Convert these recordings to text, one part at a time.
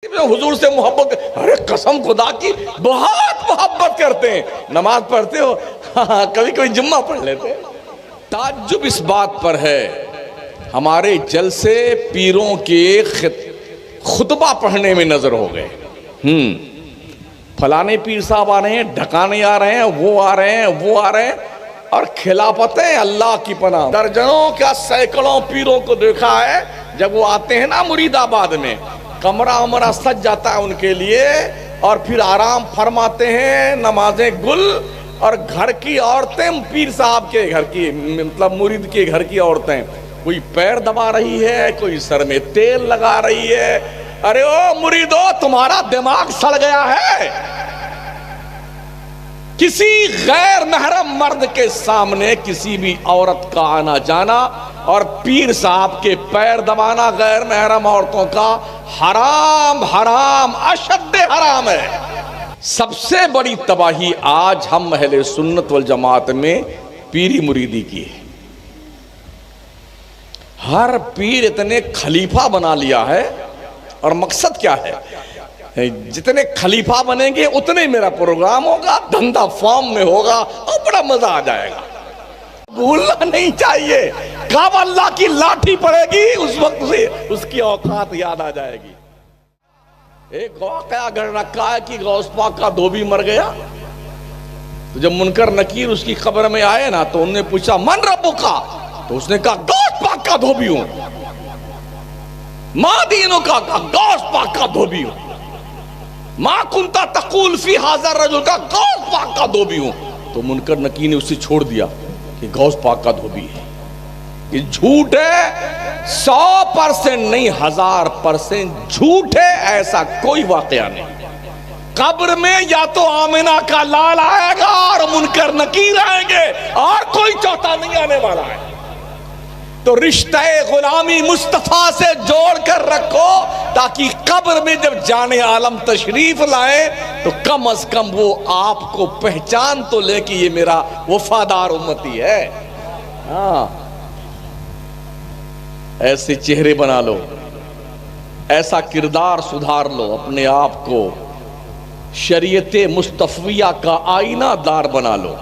حضور سے محبت، ارے قسم خدا کی بہت محبت کرتے ہیں. نماز پڑھتے ہو؟ کبھی کبھی جمعہ پڑھ لیتے ہیں. تعجب اس بات پر ہے ہمارے جلسے پیروں کے خطبہ پڑھنے میں نظر ہو گئے. فلانے پیر صاحب آ رہے ہیں، ڈھکانے آ رہے ہیں، وہ آ رہے ہیں، وہ آ رہے ہیں، اور خلافتیں اللہ کی پناہ. درجنوں کیا سینکڑوں پیروں کو دیکھا ہے جب وہ آتے ہیں نا مرید آباد میں، کمرہ عمرہ سج جاتا ہے ان کے لیے، اور پھر آرام فرماتے ہیں، نمازیں گل، اور گھر کی عورتیں پیر صاحب کے گھر کی، مطلب مرید کے گھر کی عورتیں، کوئی پیر دبا رہی ہے، کوئی سر میں تیل لگا رہی ہے. ارے او مریدو، تمہارا دماغ سڑ گیا ہے؟ کسی غیر محرم مرد کے سامنے کسی بھی عورت کا آنا جانا اور پیر صاحب کے پیر دبانا غیر محرم عورتوں کا حرام، حرام، اشد حرام ہے. سب سے بڑی تباہی آج ہم اہل سنت والجماعت میں پیری مریدی کی ہے. ہر پیر اتنے خلیفہ بنا لیا ہے، اور مقصد کیا ہے؟ جتنے خلیفہ بنیں گے اتنے میرا پروگرام ہوگا، دھندا فارم میں ہوگا، اور بڑا مزہ آ جائے گا. بھولنا نہیں چاہیے، کب اللہ کی لاٹھی پڑے گی اس وقت سے اس کی اوقات یاد آ جائے گی. ایک واقعہ گھڑ رکھا ہے کہ غوث پاک کا دھوبی مر گیا، تو جب منکر نکیر اس کی قبر میں آئے نا تو انہوں نے پوچھا من ربک، تو اس نے کہا غوث پاک کا دھوبی ہوں. ما دینک، کا غوث پاک کا دھوبی ہوں. ما کنتا تقول فی ھذا الرجل، کا غوث پاک کا دھوبی ہوں. تو منکر نکیر نے اسے چھوڑ دیا کہ غوث پاک کا دھوبی ہے. یہ جھوٹ ہے، 100% نہیں، 1000% جھوٹ ہے. ایسا کوئی واقعہ نہیں. قبر میں یا تو آمنہ کا لال آئے گا اور منکر نکیر آئیں گے، اور کوئی چوتھا نہیں آنے والا ہے. تو رشتہ غلامی مصطفیٰ سے جوڑ کر رکھو، تاکہ قبر میں جب جان عالم تشریف لائے تو کم از کم وہ آپ کو پہچان تو لے کہ یہ میرا وفادار امتی ہے. ہاں، ایسے چہرے بنا لو، ایسا کردار سدھار لو، اپنے آپ کو شریعت مصطفیہ کا آئینہ دار بنا لو.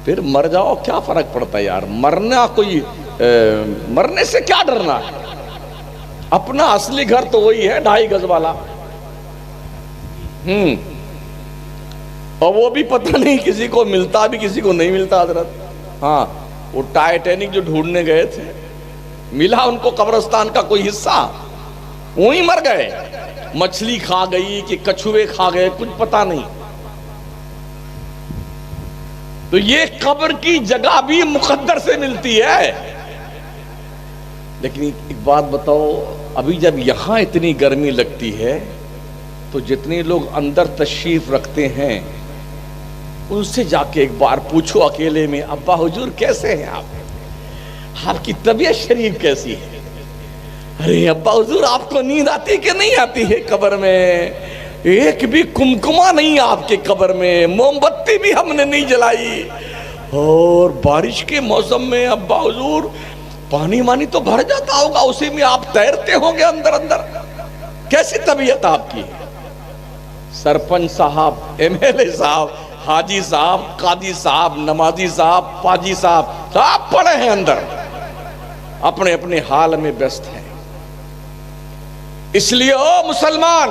پھر مر جاؤ، کیا فرق پڑتا ہے یار؟ مرنا کوئی مرنے سے کیا ڈرنا ہے؟ اپنا اصلی گھر تو وہی ہے، 2.5 گز والا. اور وہ بھی پتہ نہیں کسی کو ملتا بھی کسی کو نہیں ملتا حضرت. ہاں، وہ ٹائٹینک جو ڈھونڈنے گئے تھے، ملا ان کو قبرستان کا کوئی حصہ، وہیں مر گئے. مچھلی کھا گئی کہ کچھوے کھا گئے، کچھ پتہ نہیں. تو یہ قبر کی جگہ بھی مقدر سے ملتی ہے. لیکن ایک بات بتاؤ، ابھی جب یہاں اتنی گرمی لگتی ہے تو جتنے لوگ اندر تشریف رکھتے ہیں ان سے جا کے ایک بار پوچھو اکیلے میں، ابا حضور کیسے ہیں آپ کی طبیعت شریف کیسی ہے؟ ارے ابا حضور آپ کو نیند آتی کہ نہیں آتی ہے قبر میں؟ ایک بھی کمکمہ نہیں آپ کے قبر میں، موم بتی بھی ہم نے نہیں جلائی. اور بارش کے موسم میں ابا حضور پانی وانی تو بھر جاتا ہوگا، اسی میں آپ تیرتے ہوں گے اندر اندر. کیسی طبیعت آپ کی؟ سرپنچ صاحب، MLA صاحب، حاجی صاحب، قاضی صاحب، نمازی صاحب، پاجی صاحب، سب پڑے ہیں اندر، اپنے اپنے حال میں ব্যস্ত ہیں. اس لیے او مسلمان،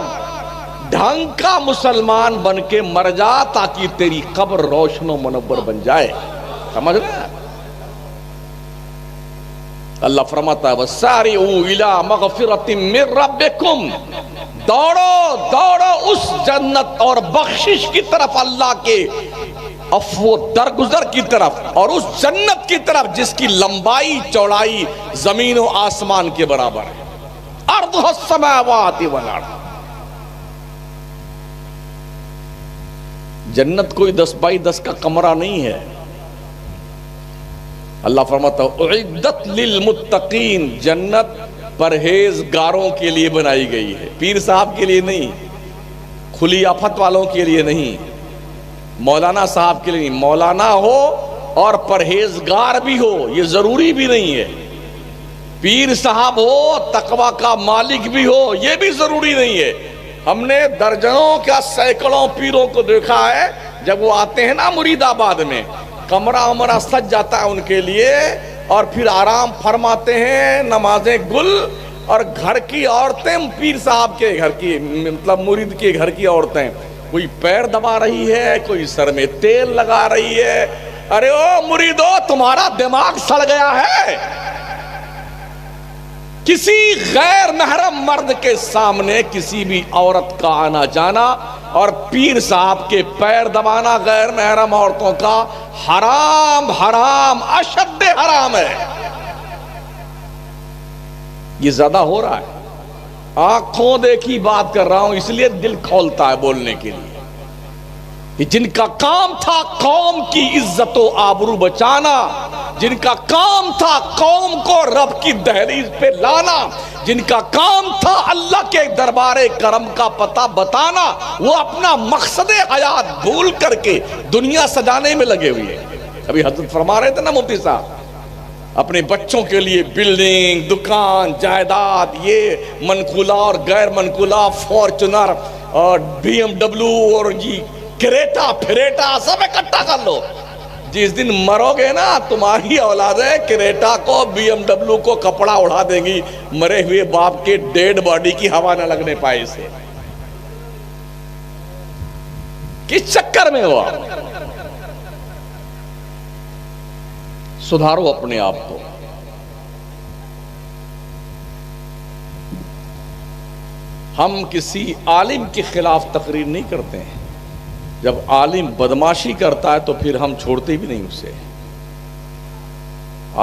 ڈھنگ کا مسلمان بن کے مر جا تاکہ تیری قبر روشن و منور بن جائے. سمجھ رہے ہیں؟ اللہ فرماتا ہے وَسَارِعُوا إِلَىٰ مَغْفِرَةٍ مِّن رَبِّكُمْ، دوڑو دوڑو اس جنت اور بخشش کی طرف، اللہ کے عفو درگزر کی طرف، اور اس جنت کی طرف جس کی لمبائی چوڑائی زمین و آسمان کے برابر ہے. عرضها السماوات والارض. جنت کوئی 10x10 کا کمرہ نہیں ہے. اللہ فرماتا ہے اعدت للمتقین، جنت پرہیزگاروں کے لیے بنائی گئی ہے، پیر صاحب کے لیے نہیں، کھلی آفت والوں کے لیے نہیں، مولانا صاحب کے لیے نہیں. مولانا ہو اور پرہیزگار بھی ہو یہ ضروری بھی نہیں ہے. پیر صاحب ہو، تقوی کا مالک بھی ہو، یہ بھی ضروری نہیں ہے. ہم نے درجنوں کیا سینکڑوں پیروں کو دیکھا ہے، جب وہ آتے ہیں نا مرید آباد میں، کمرہ عمرہ سج جاتا ہے ان کے لیے، اور پھر آرام فرماتے ہیں، نمازیں گل، اور گھر کی عورتیں، پیر صاحب کے گھر کی، مطلب مرید کے گھر کی عورتیں، کوئی پیر دبا رہی ہے، کوئی سر میں تیل لگا رہی ہے. ارے او مریدو، تمہارا دماغ سڑ گیا ہے؟ کسی غیر محرم مرد کے سامنے کسی بھی عورت کا آنا جانا اور پیر صاحب کے پیر دبانا غیر محرم عورتوں کا حرام، حرام، اشد حرام ہے. یہ زیادہ ہو رہا ہے. آنکھوں دیکھی بات کر رہا ہوں، اس لیے دل کھولتا ہے بولنے کے لیے. کہ جن کا کام تھا قوم کی عزت و آبرو بچانا، جن کا کام تھا قوم کو رب کی دہلیز پہ لانا، جن کا کام تھا اللہ کے دربار کرم کا پتہ بتانا، وہ اپنا مقصد حیات بھول کر کے دنیا سجانے میں لگے ہوئے ہیں. ابھی حضرت فرما رہے تھے نا مفتی صاحب، اپنے بچوں کے لیے بلڈنگ، دکان، جائیداد، یہ منقولہ اور غیر منقولہ، فارچونر اور بی ایم ڈبلیو اور جی کریٹا پھریٹا سب اکٹھا کر لو. جس دن مرو گے نا، تمہاری اولادیں کریٹا کو، بی ایم ڈبلیو کو کپڑا اڑا دیں گی، مرے ہوئے باپ کے ڈیڈ باڈی کی ہوا نہ لگنے پائے. اسے کس چکر میں ہوا؟ سدھارو اپنے آپ کو. ہم کسی عالم کے خلاف تقریر نہیں کرتے ہیں. جب عالم بدماشی کرتا ہے تو پھر ہم چھوڑتے بھی نہیں اسے.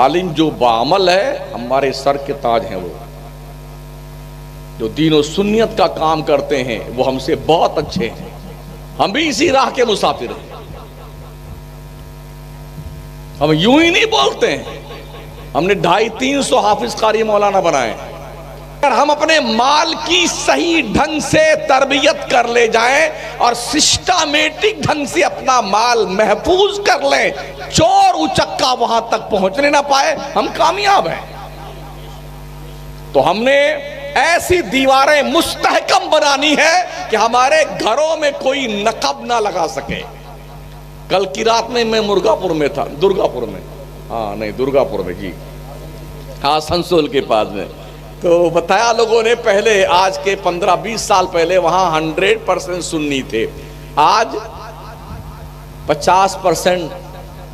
عالم جو بعمل ہے، ہمارے سر کے تاج ہیں. وہ جو دین و سنیت کا کام کرتے ہیں وہ ہم سے بہت اچھے ہیں. ہم بھی اسی راہ کے مسافر ہیں. ہم یوں ہی نہیں بولتے ہیں. ہم نے 250-300 حافظ قاری مولانا بنائے. اگر ہم اپنے مال کی صحیح ڈھنگ سے تربیت کر لے جائیں اور سسٹمیٹک ڈھنگ سے اپنا مال محفوظ کر لیں، چور اچکا وہاں تک پہنچنے نہ پائے، ہم کامیاب ہیں. تو ہم نے ایسی دیواریں مستحکم بنانی ہے کہ ہمارے گھروں میں کوئی نقب نہ لگا سکے. کل کی رات میں مرگا پور میں تھا، درگا پور میں، درگا پور میں، جی ہاں، سنسول کے پاس میں. تو بتایا لوگوں نے، پہلے آج کے 15-20 سال پہلے وہاں 100% سنی تھے، آج 50%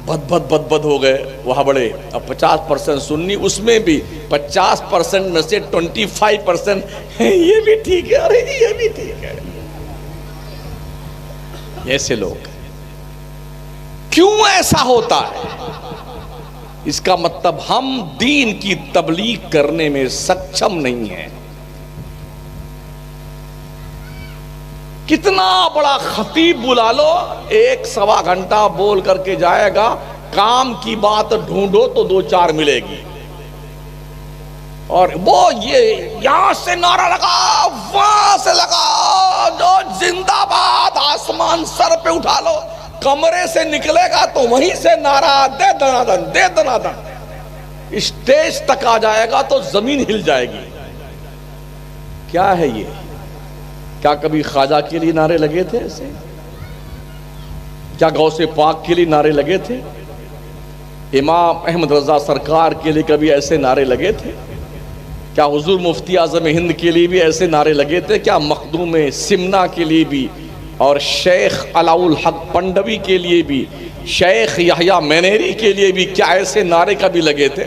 بد ہو گئے وہاں بڑے. اب 50% سنی، اس میں بھی 50% میں سے 25% یہ بھی ٹھیک ہے، ارے یہ بھی ٹھیک ہے. ایسے لوگ کیوں ایسا ہوتا ہے؟ اس کا مطلب ہم دین کی تبلیغ کرنے میں سکچم نہیں ہیں. کتنا بڑا خطیب بلا لو، 1-1.25 گھنٹہ بول کر کے جائے گا، کام کی بات ڈھونڈو تو 2-4 ملے گی. اور وہ یہ یہاں سے نعرہ لگا، وہاں سے لگا، جو زندہ باد آسمان سر پہ اٹھا لو، کمرے سے نکلے گا تو وہیں سے نعرہ دے دنادن، دے دنادن. اسٹیج تک آ جائے گا تو زمین ہل جائے گی. کیا ہے یہ؟ کیا کبھی خواجہ کے لیے نعرے لگے تھے ایسے؟ کیا غوث پاک کے لیے نعرے لگے تھے؟ امام احمد رضا سرکار کے لیے کبھی ایسے نعرے لگے تھے؟ کیا حضور مفتی اعظم ہند کے لیے بھی ایسے نعرے لگے تھے؟ کیا مخدوم سمنا کے لیے بھی، اور شیخ علاء الحق پنڈوی کے لیے بھی، شیخ یحییٰ مینیری کے لیے بھی کیا ایسے نعرے کبھی لگے تھے؟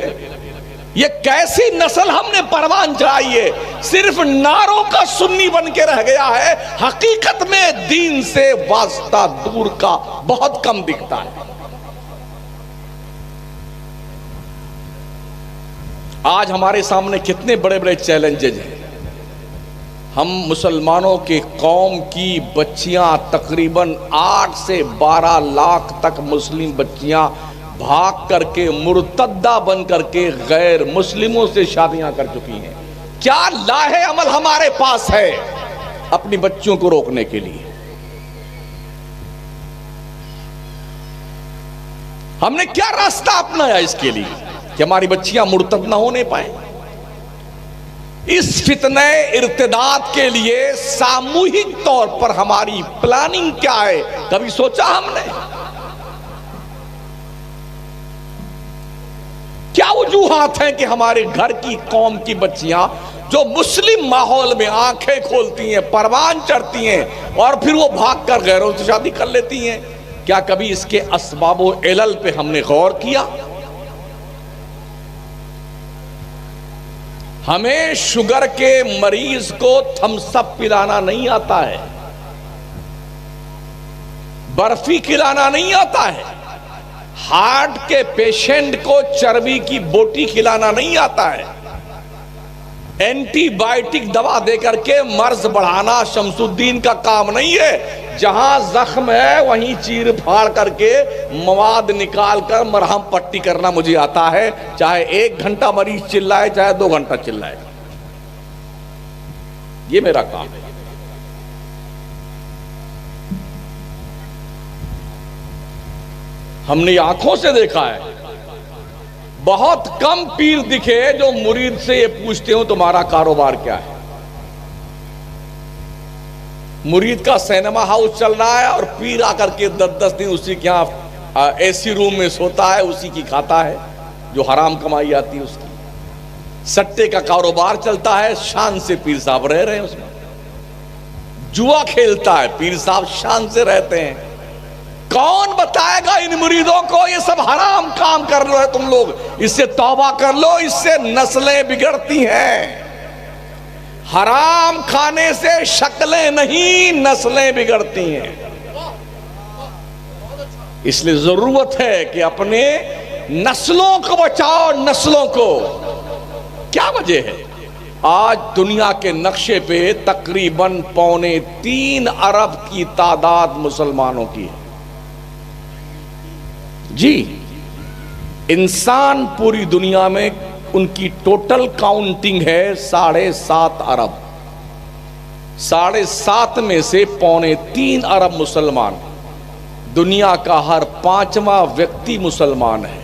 یہ کیسی نسل ہم نے پروان چڑھائی ہے؟ صرف نعروں کا سنی بن کے رہ گیا ہے، حقیقت میں دین سے واسطہ دور کا بہت کم دکھتا ہے. آج ہمارے سامنے کتنے بڑے بڑے چیلنجز ہیں. ہم مسلمانوں کے قوم کی بچیاں تقریباً 8 سے 12 لاکھ تک مسلم بچیاں بھاگ کر کے مرتدہ بن کر کے غیر مسلموں سے شادیاں کر چکی ہیں. کیا لاہے عمل ہمارے پاس ہے اپنی بچیوں کو روکنے کے لیے؟ ہم نے کیا راستہ اپنایا اس کے لیے کہ ہماری بچیاں مرتد نہ ہونے پائیں؟ اس فتنہ ارتداد کے لیے ساموہک طور پر ہماری پلاننگ کیا ہے، کبھی سوچا ہم نے؟ کیا وجوہات ہیں کہ ہمارے گھر کی قوم کی بچیاں جو مسلم ماحول میں آنکھیں کھولتی ہیں، پروان چڑھتی ہیں، اور پھر وہ بھاگ کر غیروں سے شادی کر لیتی ہیں؟ کیا کبھی اس کے اسباب و علل پہ ہم نے غور کیا؟ ہمیں شوگر کے مریض کو تھمس اپ پلانا نہیں آتا ہے، برفی کھلانا نہیں آتا ہے، ہارٹ کے پیشنٹ کو چربی کی بوٹی کھلانا نہیں آتا ہے، اینٹی بائیوٹک دوا دے کر کے مرض بڑھانا شمس الدین کا کام نہیں ہے۔ جہاں زخم ہے وہیں چیر پھاڑ کر کے مواد نکال کر مرہم پٹی کرنا مجھے آتا ہے، چاہے 1 گھنٹہ مریض چلائے چاہے 2 گھنٹہ چلائے، یہ میرا کام ہے۔ ہم نے آنکھوں سے دیکھا ہے، بہت کم پیر دکھے جو مرید سے یہ پوچھتے ہوں تمہارا کاروبار کیا ہے۔ مرید کا سینما ہاؤس چل رہا ہے اور پیر آ کر کے 10 دن اسی کے یہاں اے سی روم میں سوتا ہے، اسی کی کھاتا ہے جو حرام کمائی آتی ہے اس کی۔ سٹے کا کاروبار چلتا ہے، شان سے پیر صاحب رہ رہے ہیں اس میں۔ جوا کھیلتا ہے، پیر صاحب شان سے رہتے ہیں۔ کون بتائے گا ان مریدوں کو یہ سب حرام کام کر رہے ہو تم لوگ، اس سے توبہ کر لو، اس سے نسلیں بگڑتی ہیں۔ حرام کھانے سے شکلیں نہیں نسلیں بگڑتی ہیں۔ اس لیے ضرورت ہے کہ اپنے نسلوں کو بچاؤ، نسلوں کو۔ کیا وجہ ہے؟ آج دنیا کے نقشے پہ تقریباً 3.25 ارب کی تعداد مسلمانوں کی ہے۔ جی، انسان پوری دنیا میں ان کی ٹوٹل کاؤنٹنگ ہے 7.5 ارب۔ 7.5 میں سے 3.25 ارب مسلمان، دنیا کا ہر 5واں ویکتی مسلمان ہے،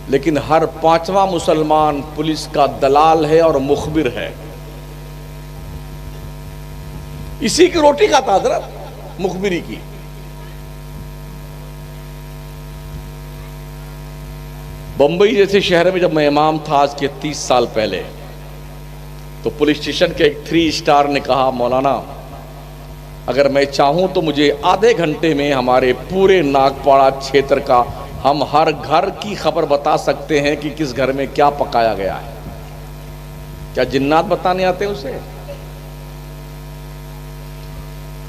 لیکن ہر 5واں مسلمان پولیس کا دلال ہے اور مخبر ہے۔ اسی کی روٹی کھاتا حضرت، مخبری کی۔ بمبئی جیسے شہر میں جب میں امام تھا آج کے 30 سال پہلے، تو پولیس اسٹیشن کے ایک 3 اسٹار نے کہا، مولانا اگر میں چاہوں تو مجھے آدھے گھنٹے میں ہمارے پورے ناگپاڑا چھیتر کا ہم ہر گھر کی خبر بتا سکتے ہیں کہ کس گھر میں کیا پکایا گیا ہے۔ کیا جنات بتانے آتے ہیں اسے؟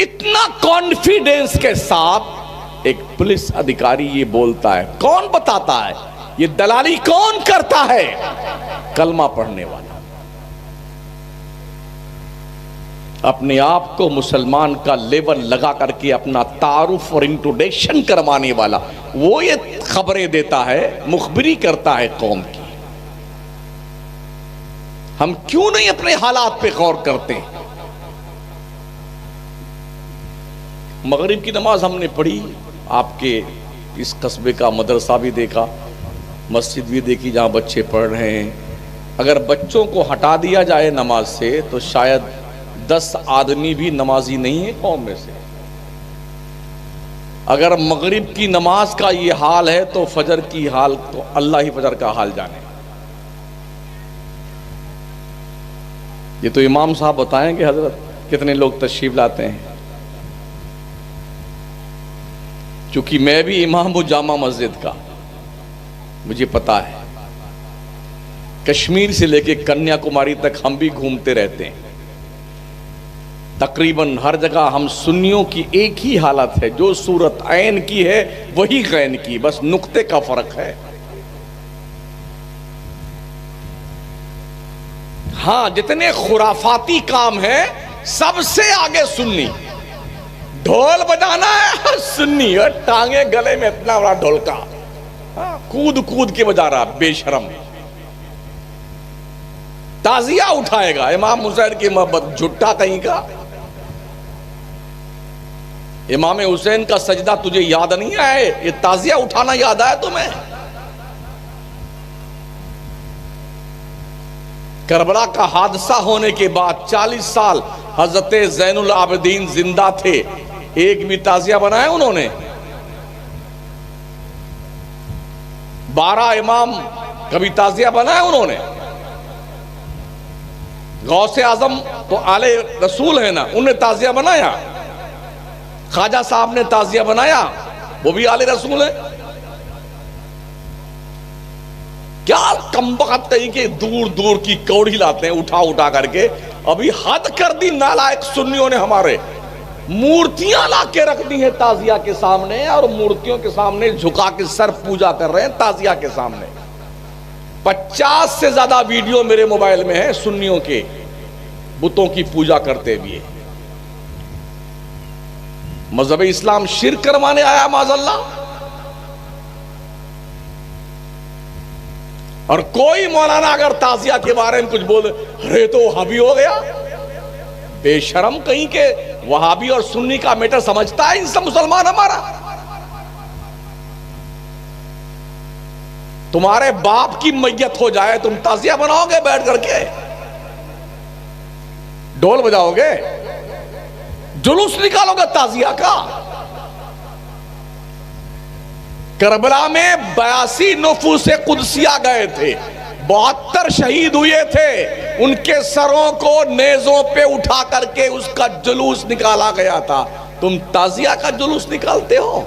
اتنا کانفیڈنس کے ساتھ ایک پولیس ادھیکاری یہ بولتا ہے، کون بتاتا ہے؟ یہ دلالی کون کرتا ہے؟ کلمہ پڑھنے والا، اپنے آپ کو مسلمان کا لیبل لگا کر کے اپنا تعارف اور انٹروڈکشن کروانے والا، وہ یہ خبریں دیتا ہے، مخبری کرتا ہے قوم کی۔ ہم کیوں نہیں اپنے حالات پہ غور کرتے؟ مغرب کی نماز ہم نے پڑھی، آپ کے اس قصبے کا مدرسہ بھی دیکھا، مسجد بھی دیکھی جہاں بچے پڑھ رہے ہیں۔ اگر بچوں کو ہٹا دیا جائے نماز سے تو شاید 10 آدمی بھی نمازی نہیں ہے قوم میں سے۔ اگر مغرب کی نماز کا یہ حال ہے تو فجر کی حال تو اللہ ہی فجر کا حال جانے۔ یہ تو امام صاحب بتائیں گے حضرت کتنے لوگ تشریف لاتے ہیں۔ چونکہ میں بھی امام ہوں جامع مسجد کا، مجھے پتا ہے، کشمیر سے لے کے کنیا کماری تک ہم بھی گھومتے رہتے ہیں۔ تقریباً ہر جگہ ہم سنیوں کی ایک ہی حالت ہے، جو صورت عین کی ہے وہی غین کی، بس نقطے کا فرق ہے۔ ہاں، جتنے خرافاتی کام ہیں سب سے آگے سنی۔ ڈھول بجانا ہے سنی، اور ٹانگیں گلے میں اتنا بڑا ڈھولکا، کود کود کے بجا رہا بے شرم۔ تازیہ اٹھائے گا امام حسین کی محبت، جھٹا کہیں کا۔ امام حسین کا سجدہ تجھے یاد نہیں آئے؟ یہ تازیہ اٹھانا یاد آیا تمہیں؟ کربلا کا حادثہ ہونے کے بعد 40 سال حضرت زین العابدین زندہ تھے، ایک بھی تعزیہ بنایا انہوں نے؟ 12 امام کبھی تعزیہ بنایا انہوں نے؟ غوث اعظم تو آل رسول ہے نا، انہوں نے تعزیہ بنایا؟ خواجہ صاحب نے تعزیہ بنایا؟ وہ بھی آل رسول ہے؟ کیا کمبخت کہیں کہ دور دور کی کوڑی لاتے ہیں اٹھا اٹھا کر کے. ابھی حد کر دی نالائق سنیوں نے، ہمارے مورتیاں لا کے رکھ دی ہیں تعزیہ کے سامنے، اور مورتیوں کے سامنے جھکا کے سر پوجا کر رہے ہیں تعزیہ کے سامنے. 50 سے زیادہ ویڈیو میرے موبائل میں ہیں سنیوں کے بتوں کی پوجا کرتے ہوئے. مذہب اسلام شرک کروانے آیا معاذ اللہ. اور کوئی مولانا اگر تعزیہ کے بارے میں کچھ بول رہے تو وہابی ہو گیا. بے شرم کہیں کہ وہابی اور سنی کا میٹر سمجھتا ہے انسان مسلمان ہمارا. تمہارے باپ کی میت ہو جائے تم تعزیہ بناؤ گے بیٹھ کر کے؟ ڈھول بجاؤ گے؟ جلوس نکالو گے تعزیہ کا؟ کربلا میں 82 نفوس قدسیہ گئے تھے، 72 شہید ہوئے تھے، ان کے سروں کو نیزوں پہ اٹھا کر کے اس کا جلوس نکالا گیا تھا. تم تعزیہ کا جلوس نکالتے ہو؟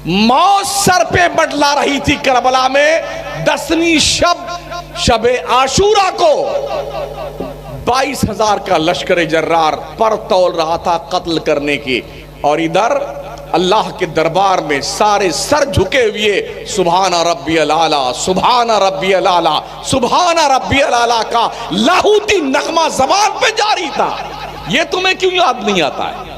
موت سر پہ بٹلا رہی تھی کربلا میں 10ویں شب عاشورہ کو. 22,000 کا لشکر جرار پر تول رہا تھا قتل کرنے کی، اور ادھر اللہ کے دربار میں سارے سر جھکے ہوئے سبحان ربی العالی، سبحان ربی العالی، سبحان ربی العالی کا لاہوتی نغمہ زبان پہ جاری تھا. یہ تمہیں کیوں یاد نہیں آتا ہے؟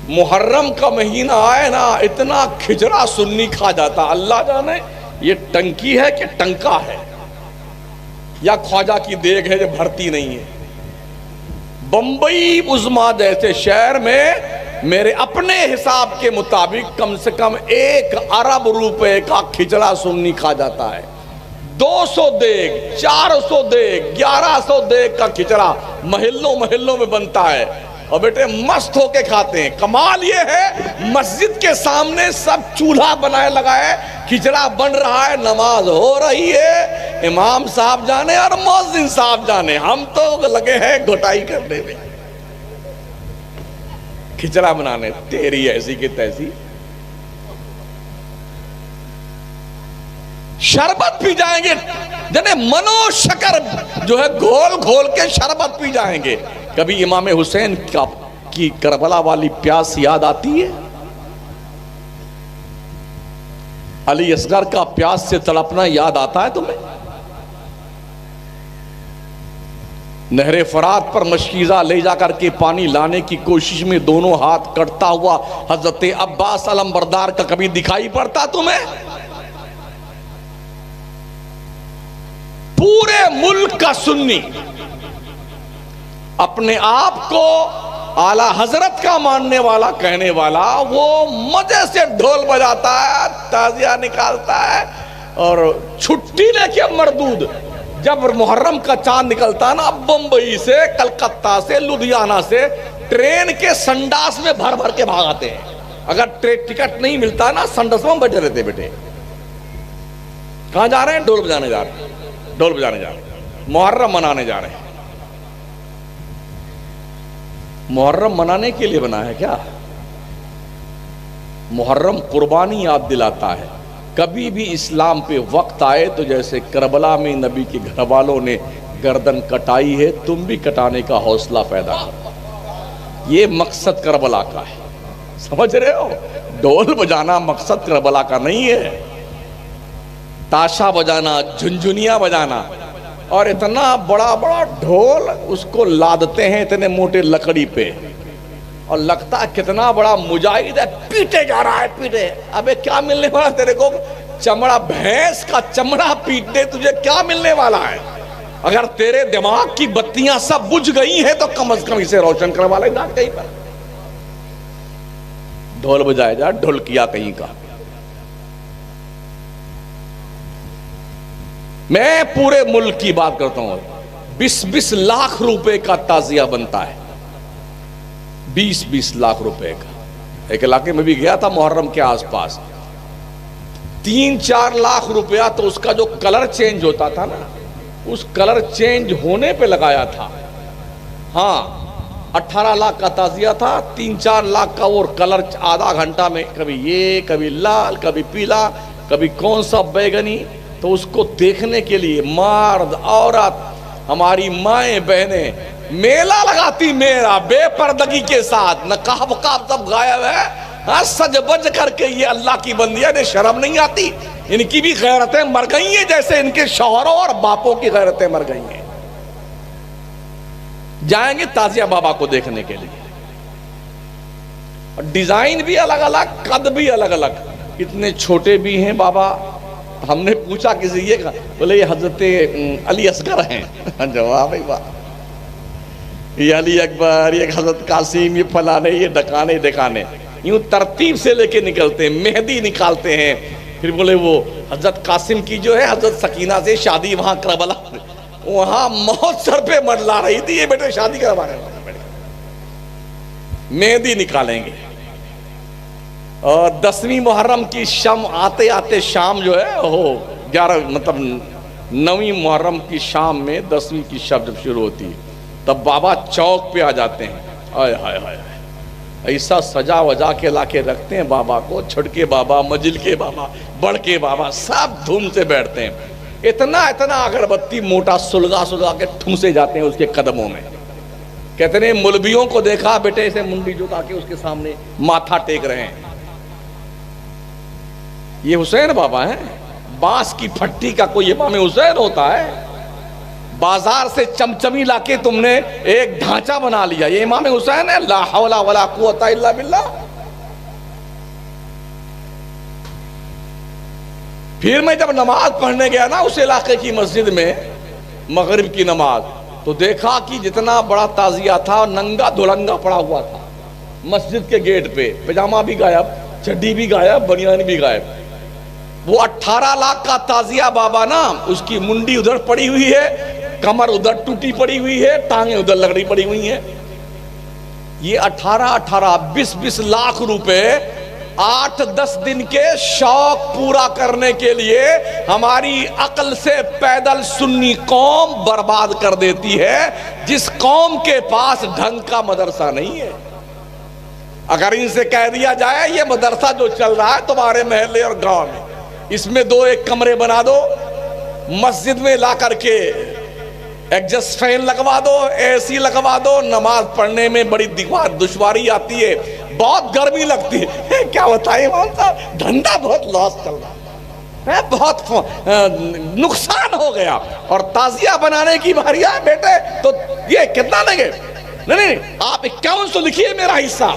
محرم کا مہینہ آئے نا، اتنا کھجرا سنی کھا جاتا. اللہ جانے یہ ٹنکی ہے کہ ٹنکا ہے، یا خواجہ کی دیگ ہے جو بھرتی نہیں ہے. بمبئی عظما جیسے شہر میں میرے اپنے حساب کے مطابق کم سے کم 1 ارب روپے کا کھچڑا سنی کھا جاتا ہے. 200 دیگ، 400 دیگ، 1100 دیگ کا کھچڑا محلوں میں بنتا ہے، اور بیٹے مست ہو کے کھاتے ہیں. کمال یہ ہے مسجد کے سامنے سب چولہا بنائے لگائے، کھچڑا بن رہا ہے، نماز ہو رہی ہے، امام صاحب جانے اور مؤذن صاحب جانے، ہم تو لگے ہیں گھٹائی کرنے میں، کھچڑا بنانے. تیری ایسی کی تیسی. شربت پی جائیں گے جنہیں منو شکر جو ہے گھول گھول کے شربت پی جائیں گے. کبھی امام حسین کی کربلا والی پیاس یاد آتی ہے؟ علی اصغر کا پیاس سے تڑپنا یاد آتا ہے تمہیں؟ نہر فرات پر مشکیزہ لے جا کر کے پانی لانے کی کوشش میں دونوں ہاتھ کٹتا ہوا حضرت عباس علمبردار کا کبھی دکھائی پڑتا تمہیں؟ پورے ملک کا سنی اپنے آپ کو اعلیٰ حضرت کا ماننے والا کہنے والا، وہ مزے سے ڈھول بجاتا ہے، تعزیہ نکالتا ہے، اور چھٹی لے کے مردود جب محرم کا چاند نکلتا ہے نا، بمبئی سے، کلکتہ سے، لدھیانہ سے ٹرین کے سنڈاس میں بھر بھر کے بھاگاتے ہیں. اگر ٹکٹ نہیں ملتا نا سنڈاس میں بیٹھے رہتے. بیٹے کہاں جا رہے ہیں؟ ڈھول بجانے جا رہے ہیں، ڈھول بجانے جا رہے ہیں، محرم منانے جا رہے ہیں. محرم منانے کے لیے بنا ہے کیا؟ محرم قربانی یاد دلاتا ہے. کبھی بھی اسلام پہ وقت آئے تو جیسے کربلا میں نبی کے گھر والوں نے گردن کٹائی ہے، تم بھی کٹانے کا حوصلہ پیدا کرو. یہ مقصد کربلا کا ہے، سمجھ رہے ہو؟ ڈھول بجانا مقصد کربلا کا نہیں ہے. تاشا بجانا، جھنجھنیاں بجانا، اور اتنا بڑا بڑا ڈھول اس کو لادتے ہیں اتنے موٹے لکڑی پہ، اور لگتا ہے کتنا بڑا مجاہد ہے، پیٹے جا رہا ہے، پیٹے. ابے کیا ملنے والا تیرے کو؟ چمڑا، بھینس کا چمڑا پیٹنے تجھے کیا ملنے والا ہے؟ اگر تیرے دماغ کی بتیاں سب بجھ گئی ہیں تو کم از کم اسے روشن کروا لے گا. کہیں پر ڈھول بجائے جا، ڈھول کیا کہیں کا. میں پورے ملک کی بات کرتا ہوں، 20-20 لاکھ روپے کا تعزیہ بنتا ہے، 20-20 لاکھ روپے کا۔ ایک علاقے میں بھی گیا تھا محرم کے آس پاس، 3-4 لاکھ روپیہ تو اس کا جو کلر چینج ہوتا تھا نا، اس کلر چینج ہونے پہ لگایا تھا۔ ہاں 18 لاکھ کا تعزیہ تھا، 3-4 لاکھ کا اور کلر آدھا گھنٹہ میں، کبھی یہ کبھی لال کبھی پیلا کبھی کون سا بیگنی۔ تو اس کو دیکھنے کے لیے مرد عورت ہماری مائیں بہنیں میلہ لگاتی، میرا بے پردگی کے ساتھ، نقاب وقاب سب غائب ہے، ہاں سج بج کر کے یہ اللہ کی بندیاں، نے شرم نہیں آتی؟ ان کی بھی غیرتیں مر گئی ہیں جیسے ان کے شوہروں اور باپوں کی غیرتیں مر گئی ہیں۔ جائیں گے تعزیہ بابا کو دیکھنے کے لیے، ڈیزائن بھی الگ الگ، قد بھی الگ الگ، اتنے چھوٹے بھی ہیں بابا۔ ہم نے پوچھا کسی یہ کہا، بولے یہ حضرت علی اصغر ہیں۔ جواب ہے واہ، یہ علی اکبر، یہ حضرت قاسم، یہ فلانے، یہ ڈکانے ڈکانے، یوں ترتیب سے لے کے نکلتے ہیں، مہدی نکالتے ہیں۔ پھر بولے وہ حضرت قاسم کی جو ہے حضرت سکینہ سے شادی وہاں کربلا، وہاں موت سر پہ منڈلا رہی تھی، یہ بیٹے شادی کروا رہے ہیں، مہندی نکالیں گے۔ اور 10ویں محرم کی شام آتے آتے شام جو ہے وہ 9ویں محرم کی شام میں 10ویں کی شب جب شروع ہوتی ہے تب بابا چوک پہ آ جاتے ہیں۔ آئے ہائے ہائے، ایسا سجا وجا کے لا کے رکھتے ہیں بابا کو، چھڑکے بابا، مجل کے بابا، بڑھ کے بابا، سب دھوم سے بیٹھتے ہیں۔ اتنا اگربتی موٹا سلگا کے ٹھونسے جاتے ہیں اس کے قدموں میں۔ کہتے ہیں مولویوں کو دیکھا بیٹے ایسے منڈی جھکا کے اس کے سامنے ماتھا ٹیک رہے ہیں۔ یہ حسین بابا ہیں، بانس کی پھٹی کا کوئی امام حسین ہوتا ہے؟ بازار سے چمچمی لا کے تم نے ایک ڈھانچہ بنا لیا، یہ امام حسین ہے؟ لا حول ولا قوت الا باللہ۔ پھر میں جب نماز پڑھنے گیا نا اس علاقے کی مسجد میں، مغرب کی نماز، تو دیکھا کہ جتنا بڑا تعزیہ تھا ننگا دھلنگا پڑا ہوا تھا مسجد کے گیٹ پہ، پجامہ بھی غائب، چڈی بھی غائب، بنیان بھی غائب۔ وہ 18 لاکھ کا تعزیہ بابا نا، اس کی منڈی ادھر پڑی ہوئی ہے، کمر ادھر ٹوٹی پڑی ہوئی ہے، ٹانگیں ادھر لگڑی پڑی ہوئی ہیں۔ یہ 20 لاکھ روپے 8-10 دن کے شوق پورا کرنے کے لیے ہماری عقل سے پیدل سنی قوم برباد کر دیتی ہے، جس قوم کے پاس ڈھنگ کا مدرسہ نہیں ہے۔ اگر ان سے کہہ دیا جائے یہ مدرسہ جو چل رہا ہے تمہارے محلے اور گاؤں میں، اس میں 2-1 کمرے بنا دو، مسجد میں لا کر کے ایگزسٹ فین لگوا دو، اے سی لگوا دو، نماز پڑھنے میں بڑی دشواری آتی ہے، بہت گرمی لگتی ہے، کیا بتائیں امام صاحب، دھندا بہت لاس چل رہا ہے، بہت نقصان ہو گیا، اور تعزیہ بنانے کی بھاری ہے بیٹے، تو یہ کتنا لیں گے؟ نہیں، آپ 5100 لکھیے میرا حصہ،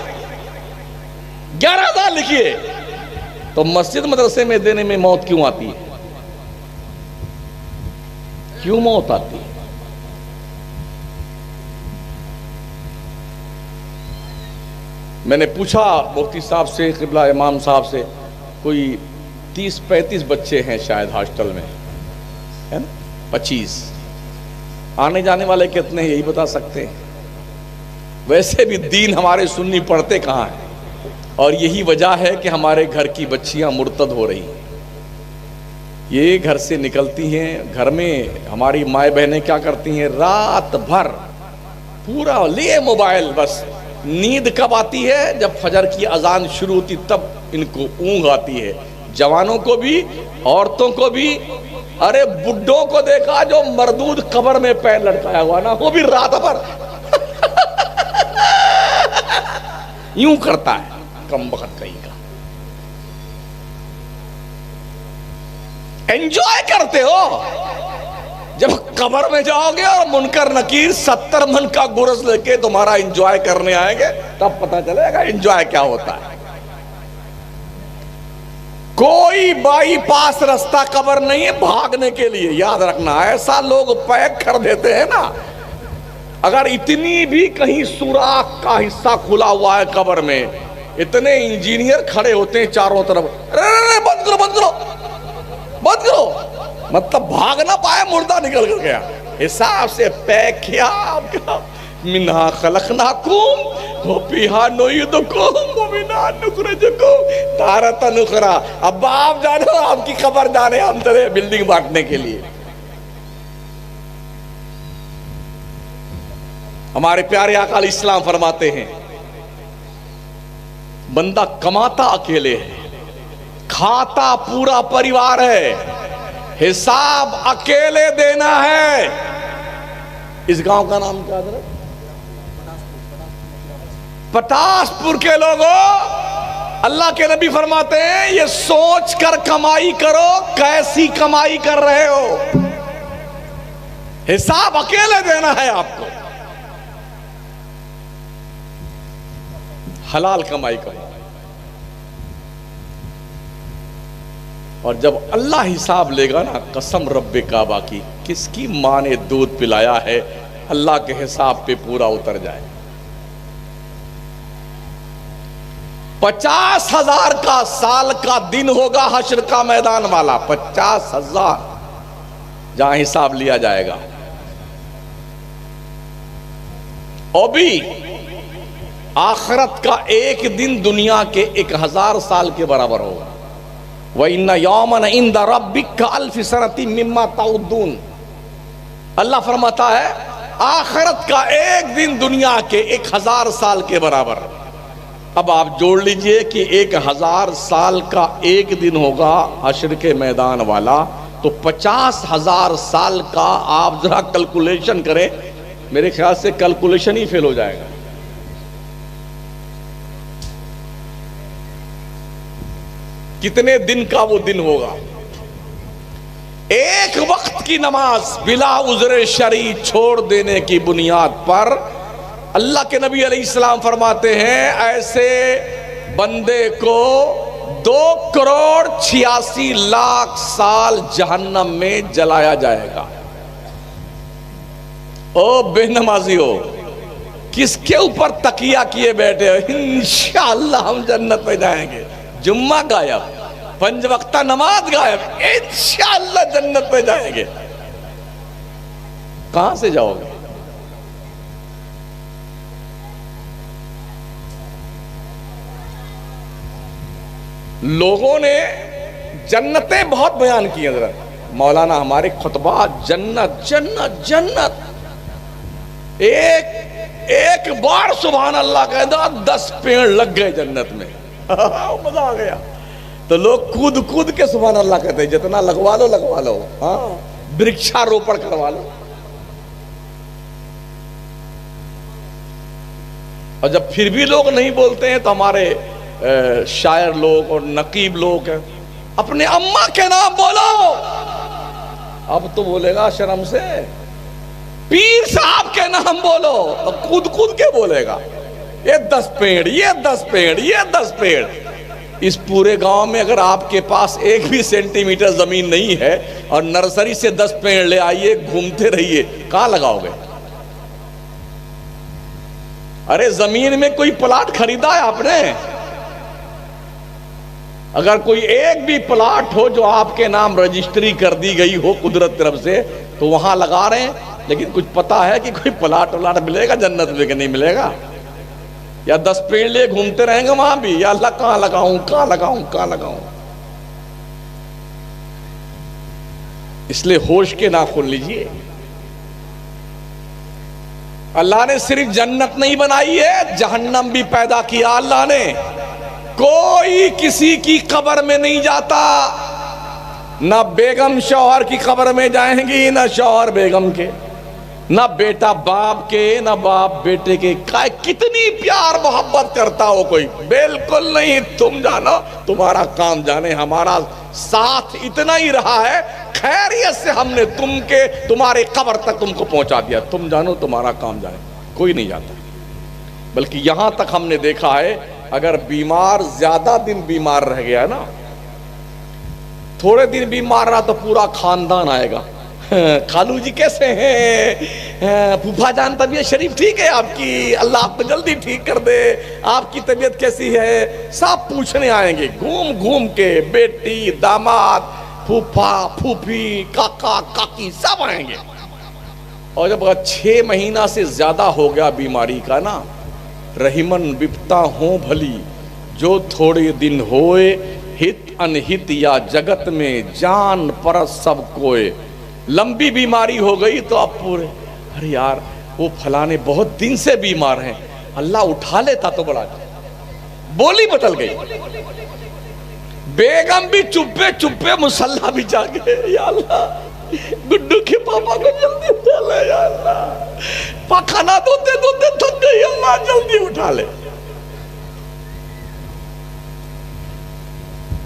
11,000 لکھیے۔ تو مسجد مدرسے میں دینے میں موت کیوں آتی ہے؟ کیوں موت آتی ہے؟ میں نے پوچھا مفتی صاحب سے، قبلہ امام صاحب سے، کوئی 30-35 بچے ہیں شاید ہاسٹل میں، ہے نا، 25 آنے جانے والے کتنے ہیں یہی بتا سکتے ہیں؟ ویسے بھی دین ہمارے سنی پڑھتے کہاں ہیں، اور یہی وجہ ہے کہ ہمارے گھر کی بچیاں مرتد ہو رہی ہیں۔ یہ گھر سے نکلتی ہیں، گھر میں ہماری مائیں بہنیں کیا کرتی ہیں، رات بھر پورا لیے موبائل، بس نیند کب آتی ہے؟ جب فجر کی اذان شروع ہوتی تب ان کو اونگ آتی ہے، جوانوں کو بھی، عورتوں کو بھی۔ ارے بڈھوں کو دیکھا جو مردود قبر میں پیر لٹکایا ہوا نا، وہ بھی رات بھر یوں کرتا ہے، کم وقت کہیں کا۔ انجوائے کرتے ہو، جب قبر میں جاؤ گے اور منکر نکیر 70 من کا گرز لے کے تمہارا انجوائے کرنے آئیں گے، تب پتہ چلے گا انجوائے کیا ہوتا ہے۔ کوئی بائی پاس رستہ قبر نہیں ہے بھاگنے کے لیے، یاد رکھنا۔ ایسا لوگ پیک کر دیتے ہیں نا، اگر اتنی بھی کہیں سوراخ کا حصہ کھلا ہوا ہے قبر میں، اتنے انجینئر کھڑے ہوتے ہیں چاروں طرف، بند کرو بند کرو بند کرو، مطلب بھاگ نہ پائے، مردہ نکل کر گیا، حساب سے پیک کیا آپ کا، منہا خلقناکم وفیہا نعیدکم ومنہا نخرجکم تارۃ اخری۔ ابا آپ جانو، آپ کی خبر جانے، ہم چلے بلڈنگ بانٹنے کے لیے۔ ہمارے پیارے آقا علیہ السلام فرماتے ہیں بندہ کماتا اکیلے ہے، کھاتا پورا پریوار ہے، حساب اکیلے دینا ہے۔ اس گاؤں کا نام کیا ہے؟ پٹاس پور کے لوگوں، اللہ کے نبی فرماتے ہیں یہ سوچ کر کمائی کرو کیسی کمائی کر رہے ہو، حساب اکیلے دینا ہے آپ کو۔ حلال کمائی کرو، اور جب اللہ حساب لے گا نا، قسم رب کعبہ کی، کس کی ماں نے دودھ پلایا ہے، اللہ کے حساب پہ پورا اتر جائے۔ 50,000 کا سال کا دن ہوگا حشر کا میدان والا، 50,000 جہاں حساب لیا جائے گا۔ اور بھی آخرت کا ایک دن دنیا کے 1000 سال کے برابر ہوگا۔ وَإِنَّ يَوْمًا عِندَ رَبِّكَ كَأَلْفِ سَنَةٍ مِّمَّا تَعُدُّونَ۔ اللہ فرماتا ہے آخرت کا ایک دن دنیا کے 1000 سال کے برابر۔ اب آپ جوڑ لیجئے کہ 1000 سال کا ایک دن ہوگا حشر کے میدان والا، تو 50,000 سال کا آپ ذرا کلکولیشن کریں، میرے خیال سے کلکولیشن ہی فیل ہو جائے گا۔ کتنے دن کا وہ دن ہوگا؟ ایک وقت کی نماز بلا عذر شرعی چھوڑ دینے کی بنیاد پر اللہ کے نبی علیہ السلام فرماتے ہیں ایسے بندے کو 2,86,00,000 سال جہنم میں جلایا جائے گا۔ او بے نمازیو، کس کے اوپر تکیہ کیے بیٹھے ہو؟ انشاءاللہ ہم جنت میں جائیں گے، جمعہ غائب، 5 وقتہ نماز غائب، انشاءاللہ جنت میں جائیں گے۔ کہاں سے جاؤ گے؟ لوگوں نے جنتیں بہت بیان کی ہیں، مولانا ہمارے خطبات جنت جنت جنت، ایک بار سبحان اللہ کہہ دو 10 پیڑ لگ گئے جنت میں، مزہ آ گیا۔ تو لوگ کود کود کے سبحان اللہ کہتے ہیں، جتنا لگوا لو، ہاں برکشا روپڑ کروا لو۔ اور جب پھر بھی لوگ نہیں بولتے ہیں تو ہمارے شاعر لوگ اور نقیب لوگ ہیں، اپنے اماں کے نام بولو۔ اب تو بولے گا شرم سے، پیر صاحب کے نام بولو، تو کود کود کے بولے گا، یہ 10 پیڑ، یہ 10 پیڑ، یہ 10 پیڑ۔ اس پورے گاؤں میں اگر آپ کے پاس 1 بھی سینٹی میٹر زمین نہیں ہے اور نرسری سے 10 پیڑ لے آئیے، گھومتے رہیے، کہاں لگاؤ گے؟ ارے زمین میں کوئی پلاٹ خریدا ہے آپ نے؟ اگر کوئی ایک بھی پلاٹ ہو جو آپ کے نام رجسٹری کر دی گئی ہو قدرت طرف سے، تو وہاں لگا رہے ہیں، لیکن کچھ پتا ہے کہ کوئی پلاٹ ملے گا جنت میں کہ نہیں ملے گا؟ یا 10 پیڑ لے گھومتے رہیں گے وہاں بھی، یا اللہ کہاں لگاؤں کہاں لگاؤں کہاں لگاؤں۔ اس لیے ہوش کے ناخن لیجئے۔ اللہ نے صرف جنت نہیں بنائی ہے، جہنم بھی پیدا کیا اللہ نے۔ کوئی کسی کی قبر میں نہیں جاتا، نہ بیگم شوہر کی قبر میں جائیں گی، نہ شوہر بیگم کے، نہ بیٹا باپ کے، نہ باپ بیٹے کے۔ کتنی پیار محبت کرتا ہو کوئی، بالکل نہیں۔ تم جانو، تمہارا کام جانے، ہمارا ساتھ اتنا ہی رہا ہے، خیریت سے ہم نے تمہارے قبر تک تم کو پہنچا دیا، تم جانو تمہارا کام جانے۔ کوئی نہیں جاتا، بلکہ یہاں تک ہم نے دیکھا ہے اگر بیمار زیادہ دن بیمار رہ گیا نا، تھوڑے دن بیمار رہا تو پورا خاندان آئے گا، خالو جی کیسے ہیں، پھوپھا جان طبیعت شریف ٹھیک ہے آپ کی، اللہ آپ کو جلدی ٹھیک کر دے، آپ کی طبیعت کیسی ہے، سب پوچھنے آئیں گے، گھوم گھوم کے، بیٹی داماد پھوپھا پھوپھی کاکا کاکی سب آئیں گے. اور جب 6 مہینہ سے زیادہ ہو گیا بیماری کا نا، رحمن بپتا ہوں بھلی جو تھوڑے دن ہوئے، ہت انہت یا جگت میں جان پر سب کوئے. لمبی بیماری ہو گئی تو اب پورے ارے یار وہ فلانے بہت دن سے بیمار ہیں، اللہ اٹھا لیتا تو بڑا. بولی بدل گئی. بیگم بھی چپے چپے مصلی بھی جا گئے، یا اللہ گڈو کے پاپا کو جلدی اٹھا لے، یا اللہ پاخانہ دھوتے دھوتے تھک گئی، اللہ جلدی اٹھا لے.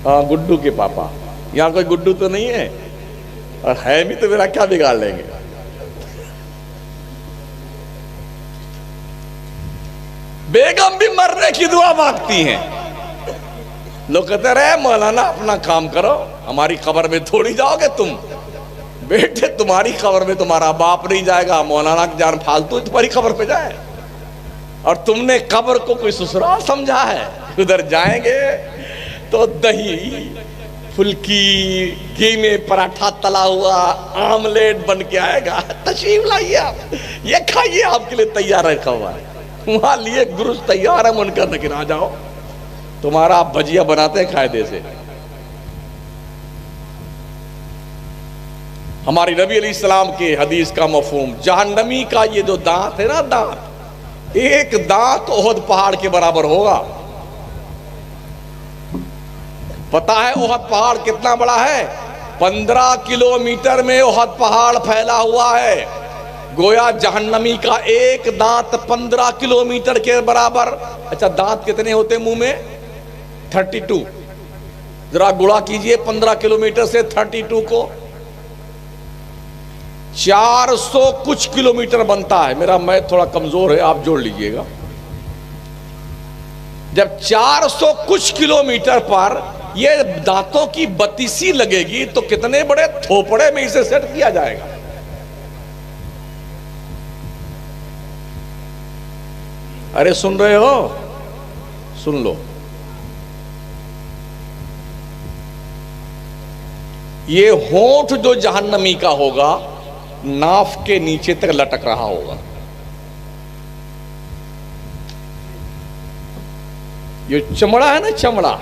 ہاں گڈو کے پاپا، یہاں کوئی گڈو تو نہیں ہے، اور ہے بھی تو میرا کیا بگاڑ لیں گے. بیگم بھی مرنے کی دعا مانگتی ہیں. لوگ کہتے رہے مولانا اپنا کام کرو، ہماری قبر میں تھوڑی جاؤ گے تم. بیٹے تمہاری قبر میں تمہارا باپ نہیں جائے گا، مولانا کی جان فالتو تمہاری قبر پہ جائے. اور تم نے قبر کو کوئی سسرال سمجھا ہے؟ ادھر جائیں گے تو دہی پھلکی گھی میں پراٹھا تلا ہوا آملیٹ بن کے آئے گا، تشریف لائیے آپ یہ کھائیے، آپ کے لیے تیار رکھا ہوا ہے. وہاں لیے گروش تیار ہے من کر، لیکن آ جاؤ تمہارا آپ بھجیا بناتے ہیں قاعدے سے. ہماری نبی علیہ السلام کے حدیث کا مفہوم، جہنمی کا یہ جو دانت ہے نا، دانت ایک دانت احد پہاڑ کے برابر ہوگا. پتا ہے احد پہاڑ کتنا بڑا ہے؟ 15 کلومیٹر میں احد پہاڑ پھیلا ہوا ہے. گویا جہنمی کا ایک دانت 15 کلومیٹر کے برابر. اچھا دانت کتنے ہوتے منہ میں؟ 32. ذرا گڑا کیجئے 15 کلومیٹر سے 32 کو، 400 کچھ کلومیٹر بنتا ہے. میرا میتھ تھوڑا کمزور ہے، آپ جوڑ لیجئے گا. جب 400 کچھ کلومیٹر پر یہ دانتوں کی بتیسی لگے گی تو کتنے بڑے تھوپڑے میں اسے سیٹ کیا جائے گا. ارے سن رہے ہو؟ سن لو. یہ ہونٹ جو جہنمی کا ہوگا ناف کے نیچے تک لٹک رہا ہوگا. یہ چمڑا ہے نا، چمڑا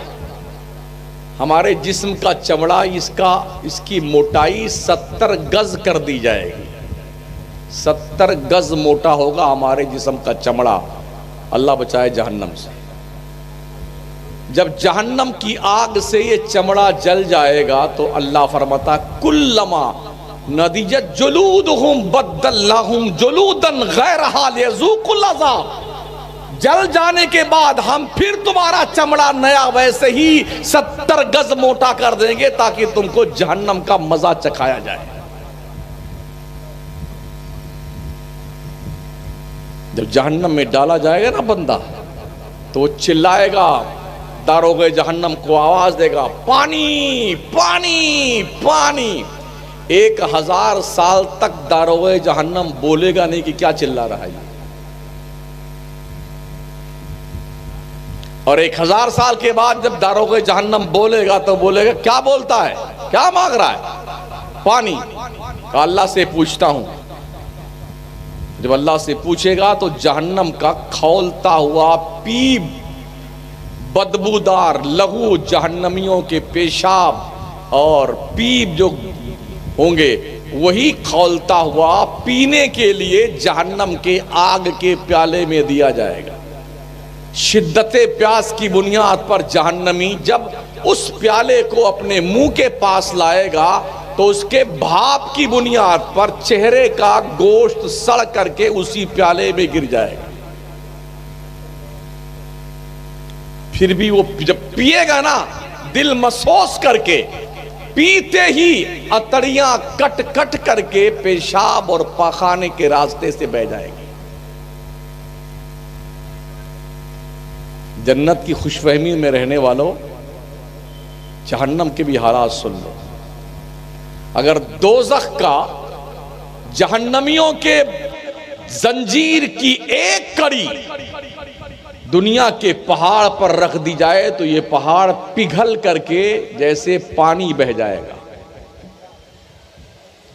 ہمارے جسم کا چمڑا، اس کی موٹائی 70 گز کر دی جائے گی. 70 گز موٹا ہوگا ہمارے جسم کا چمڑا. اللہ بچائے جہنم سے. جب جہنم کی آگ سے یہ چمڑا جل جائے گا تو اللہ فرماتا کلما نضجت جلودہم بدلناہم جلودا غیرہا لیذوقوا العذاب. جل جانے کے بعد ہم پھر تمہارا چمڑا نیا ویسے ہی 70 گز موٹا کر دیں گے تاکہ تم کو جہنم کا مزہ چکھایا جائے. جب جہنم میں ڈالا جائے گا نا بندہ تو وہ چلائے گا، داروغ جہنم کو آواز دے گا پانی پانی پانی. 1000 سال تک داروغ جہنم بولے گا نہیں کہ کیا چلا رہا ہے. اور 1000 سال کے بعد جب داروغ جہنم بولے گا تو بولے گا کیا بولتا ہے، کیا مانگ رہا ہے؟ پانی. کہا اللہ سے پوچھتا ہوں. جب اللہ سے پوچھے گا تو جہنم کا کھولتا ہوا پیپ، بدبودار لہو جہنمیوں کے پیشاب اور پیپ جو ہوں گے وہی کھولتا ہوا پینے کے لیے جہنم کے آگ کے پیالے میں دیا جائے گا. شدت پیاس کی بنیاد پر جہنمی جب اس پیالے کو اپنے منہ کے پاس لائے گا تو اس کے بھاپ کی بنیاد پر چہرے کا گوشت سڑ کر کے اسی پیالے میں گر جائے گا. پھر بھی وہ جب پیے گا نا دل محسوس کر کے، پیتے ہی اتڑیاں کٹ کٹ کر کے پیشاب اور پاخانے کے راستے سے بہ جائے گی. جنت کی خوش فہمی میں رہنے والوں، جہنم کے بھی حالات سن لو. اگر دوزخ کا جہنمیوں کے زنجیر کی ایک کڑی دنیا کے پہاڑ پر رکھ دی جائے تو یہ پہاڑ پگھل کر کے جیسے پانی بہ جائے گا.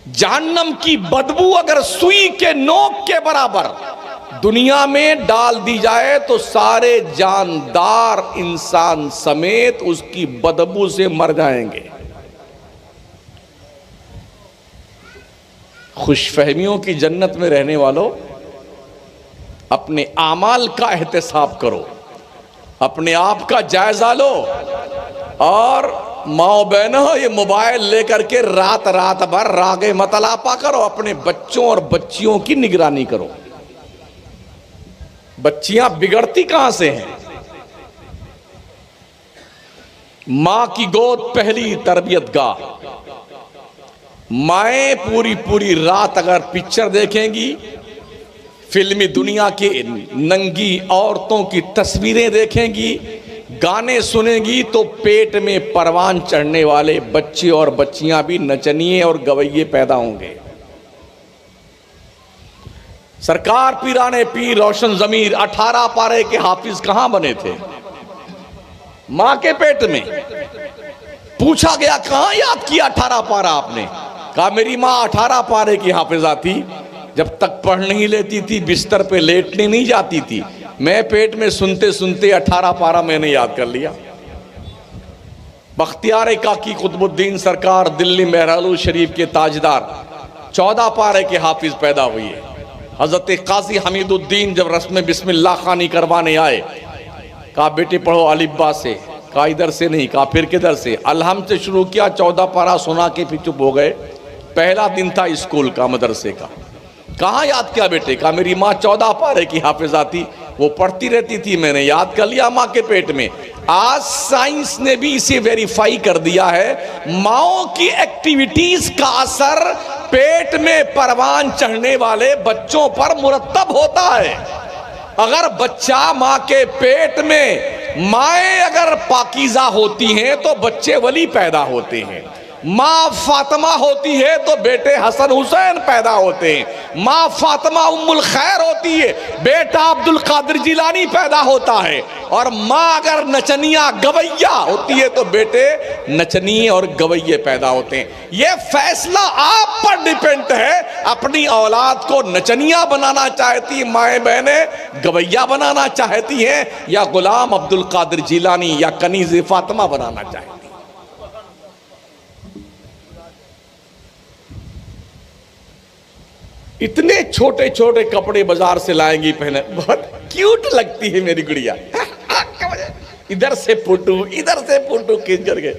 جہنم کی بدبو اگر سوئی کے نوک کے برابر دنیا میں ڈال دی جائے تو سارے جاندار انسان سمیت اس کی بدبو سے مر جائیں گے۔ خوش فہمیوں کی جنت میں رہنے والوں، اپنے اعمال کا احتساب کرو، اپنے آپ کا جائزہ لو، اور ماؤں بہنوں یہ موبائل لے کر کے رات بھر راگے متلاپا کرو، اپنے بچوں اور بچیوں کی نگرانی کرو۔ بچیاں بگڑتی کہاں سے ہیں؟ ماں کی گود پہلی تربیت گاہ۔ مائیں پوری رات اگر پکچر دیکھیں گی، فلمی دنیا کی ننگی عورتوں کی تصویریں دیکھیں گی، گانے سنیں گی، تو پیٹ میں پروان چڑھنے والے بچے اور بچیاں بھی نچنیے اور گویے پیدا ہوں گے۔ سرکار پیرانے پیر روشن ضمیر 18 پارے کے حافظ کہاں بنے تھے؟ ماں کے پیٹ میں۔ پوچھا گیا کہاں یاد کیا 18 پارہ آپ نے؟ کہا میری ماں 18 پارے کی حافظہ تھی، جب تک پڑھ نہیں لیتی تھی بستر پہ لیٹنے نہیں جاتی تھی، میں پیٹ میں سنتے سنتے 18 پارہ میں نے یاد کر لیا۔ بختیار کاکی قطب الدین سرکار دلی مہرالو شریف کے تاجدار 14 پارے کے حافظ پیدا ہوئی ہے۔ حضرت قاضی حمید الدین جب رسم بسم اللہ خوانی کروانے آئے، کہا بیٹے پڑھو الف با سے، کہا ادھر سے نہیں، کہا پھر کدھر سے؟ الحمد سے شروع کیا، 14 پارہ سنا کے پھر چپ ہو گئے۔ پہلا دن تھا اسکول کا، مدرسے کا۔ کہاں یاد کیا بیٹے؟ کہا میری ماں 14 پارے کی حافظہ تھی، وہ پڑھتی رہتی تھی، میں نے یاد کر لیا ماں کے پیٹ میں۔ آج سائنس نے بھی اسے ویریفائی کر دیا ہے، ماؤں کی ایکٹیویٹیز کا اثر پیٹ میں پروان چڑھنے والے بچوں پر مرتب ہوتا ہے۔ اگر بچہ ماں کے پیٹ میں، مائیں اگر پاکیزہ ہوتی ہیں تو بچے ولی پیدا ہوتے ہیں۔ ماں فاطمہ ہوتی ہے تو بیٹے حسن حسین پیدا ہوتے ہیں۔ ماں فاطمہ ام الخیر ہوتی ہے، بیٹا عبد القادر جیلانی پیدا ہوتا ہے۔ اور ماں اگر نچنیاں گویہ ہوتی ہے تو بیٹے نچنیے اور گویے پیدا ہوتے ہیں۔ یہ فیصلہ آپ پر ڈیپینڈ ہے، اپنی اولاد کو نچنیاں بنانا چاہتی مائیں بہنیں، گویہ بنانا چاہتی ہیں، یا غلام عبد القادر جیلانی یا کنیز فاطمہ بنانا چاہتی ہیں۔ اتنے چھوٹے چھوٹے کپڑے بازار سے لائیں گی پہنے، بہت کیوٹ لگتی ہے میری گڑیا، ادھر سے فوٹو ادھر سے فوٹو کھینچ کر کے،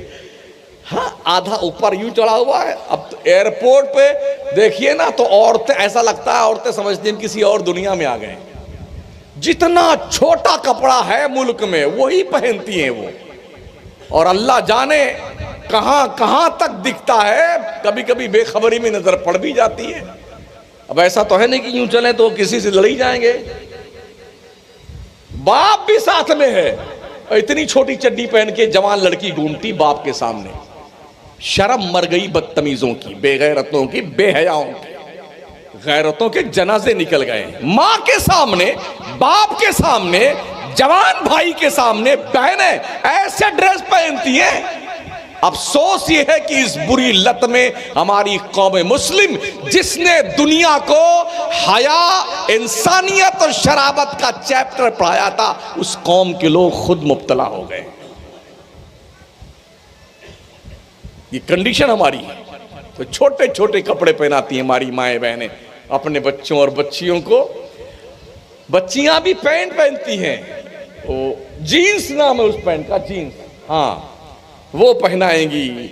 ہاں آدھا اوپر یوں چڑھا ہوا ہے۔ اب ایئرپورٹ پہ دیکھیے نا تو عورتیں، ایسا لگتا ہے عورتیں سمجھتی ہیں کسی اور دنیا میں آ گئے۔ جتنا چھوٹا کپڑا ہے ملک میں وہی پہنتی ہیں وہ، اور اللہ جانے کہاں کہاں تک دکھتا ہے، کبھی کبھی بے خبری میں نظر پڑ بھی جاتی ہے۔ اب ایسا تو ہے نہیں کہ یوں چلیں تو کسی سے لڑی جائیں گے، باپ بھی ساتھ میں ہے۔ اتنی چھوٹی چڈی پہن کے جوان لڑکی گھومتی باپ کے سامنے، شرم مر گئی بدتمیزوں کی، بے غیرتوں کی، بے حیاؤں کی، غیرتوں کے جنازے نکل گئے۔ ماں کے سامنے، باپ کے سامنے، جوان بھائی کے سامنے بہنیں ایسے ڈریس پہنتی ہیں۔ افسوس یہ ہے کہ اس بری لت میں ہماری قوم مسلم، جس نے دنیا کو حیا، انسانیت اور شرافت کا چیپٹر پڑھایا تھا، اس قوم کے لوگ خود مبتلا ہو گئے۔ یہ کنڈیشن ہماری ہے، تو چھوٹے چھوٹے کپڑے پہناتی ہیں ہماری مائیں بہنیں اپنے بچوں اور بچیوں کو۔ بچیاں بھی پینٹ پہنتی ہیں، وہ جینس نام ہے اس پینٹ کا، جینس، ہاں وہ پہنائیں گی۔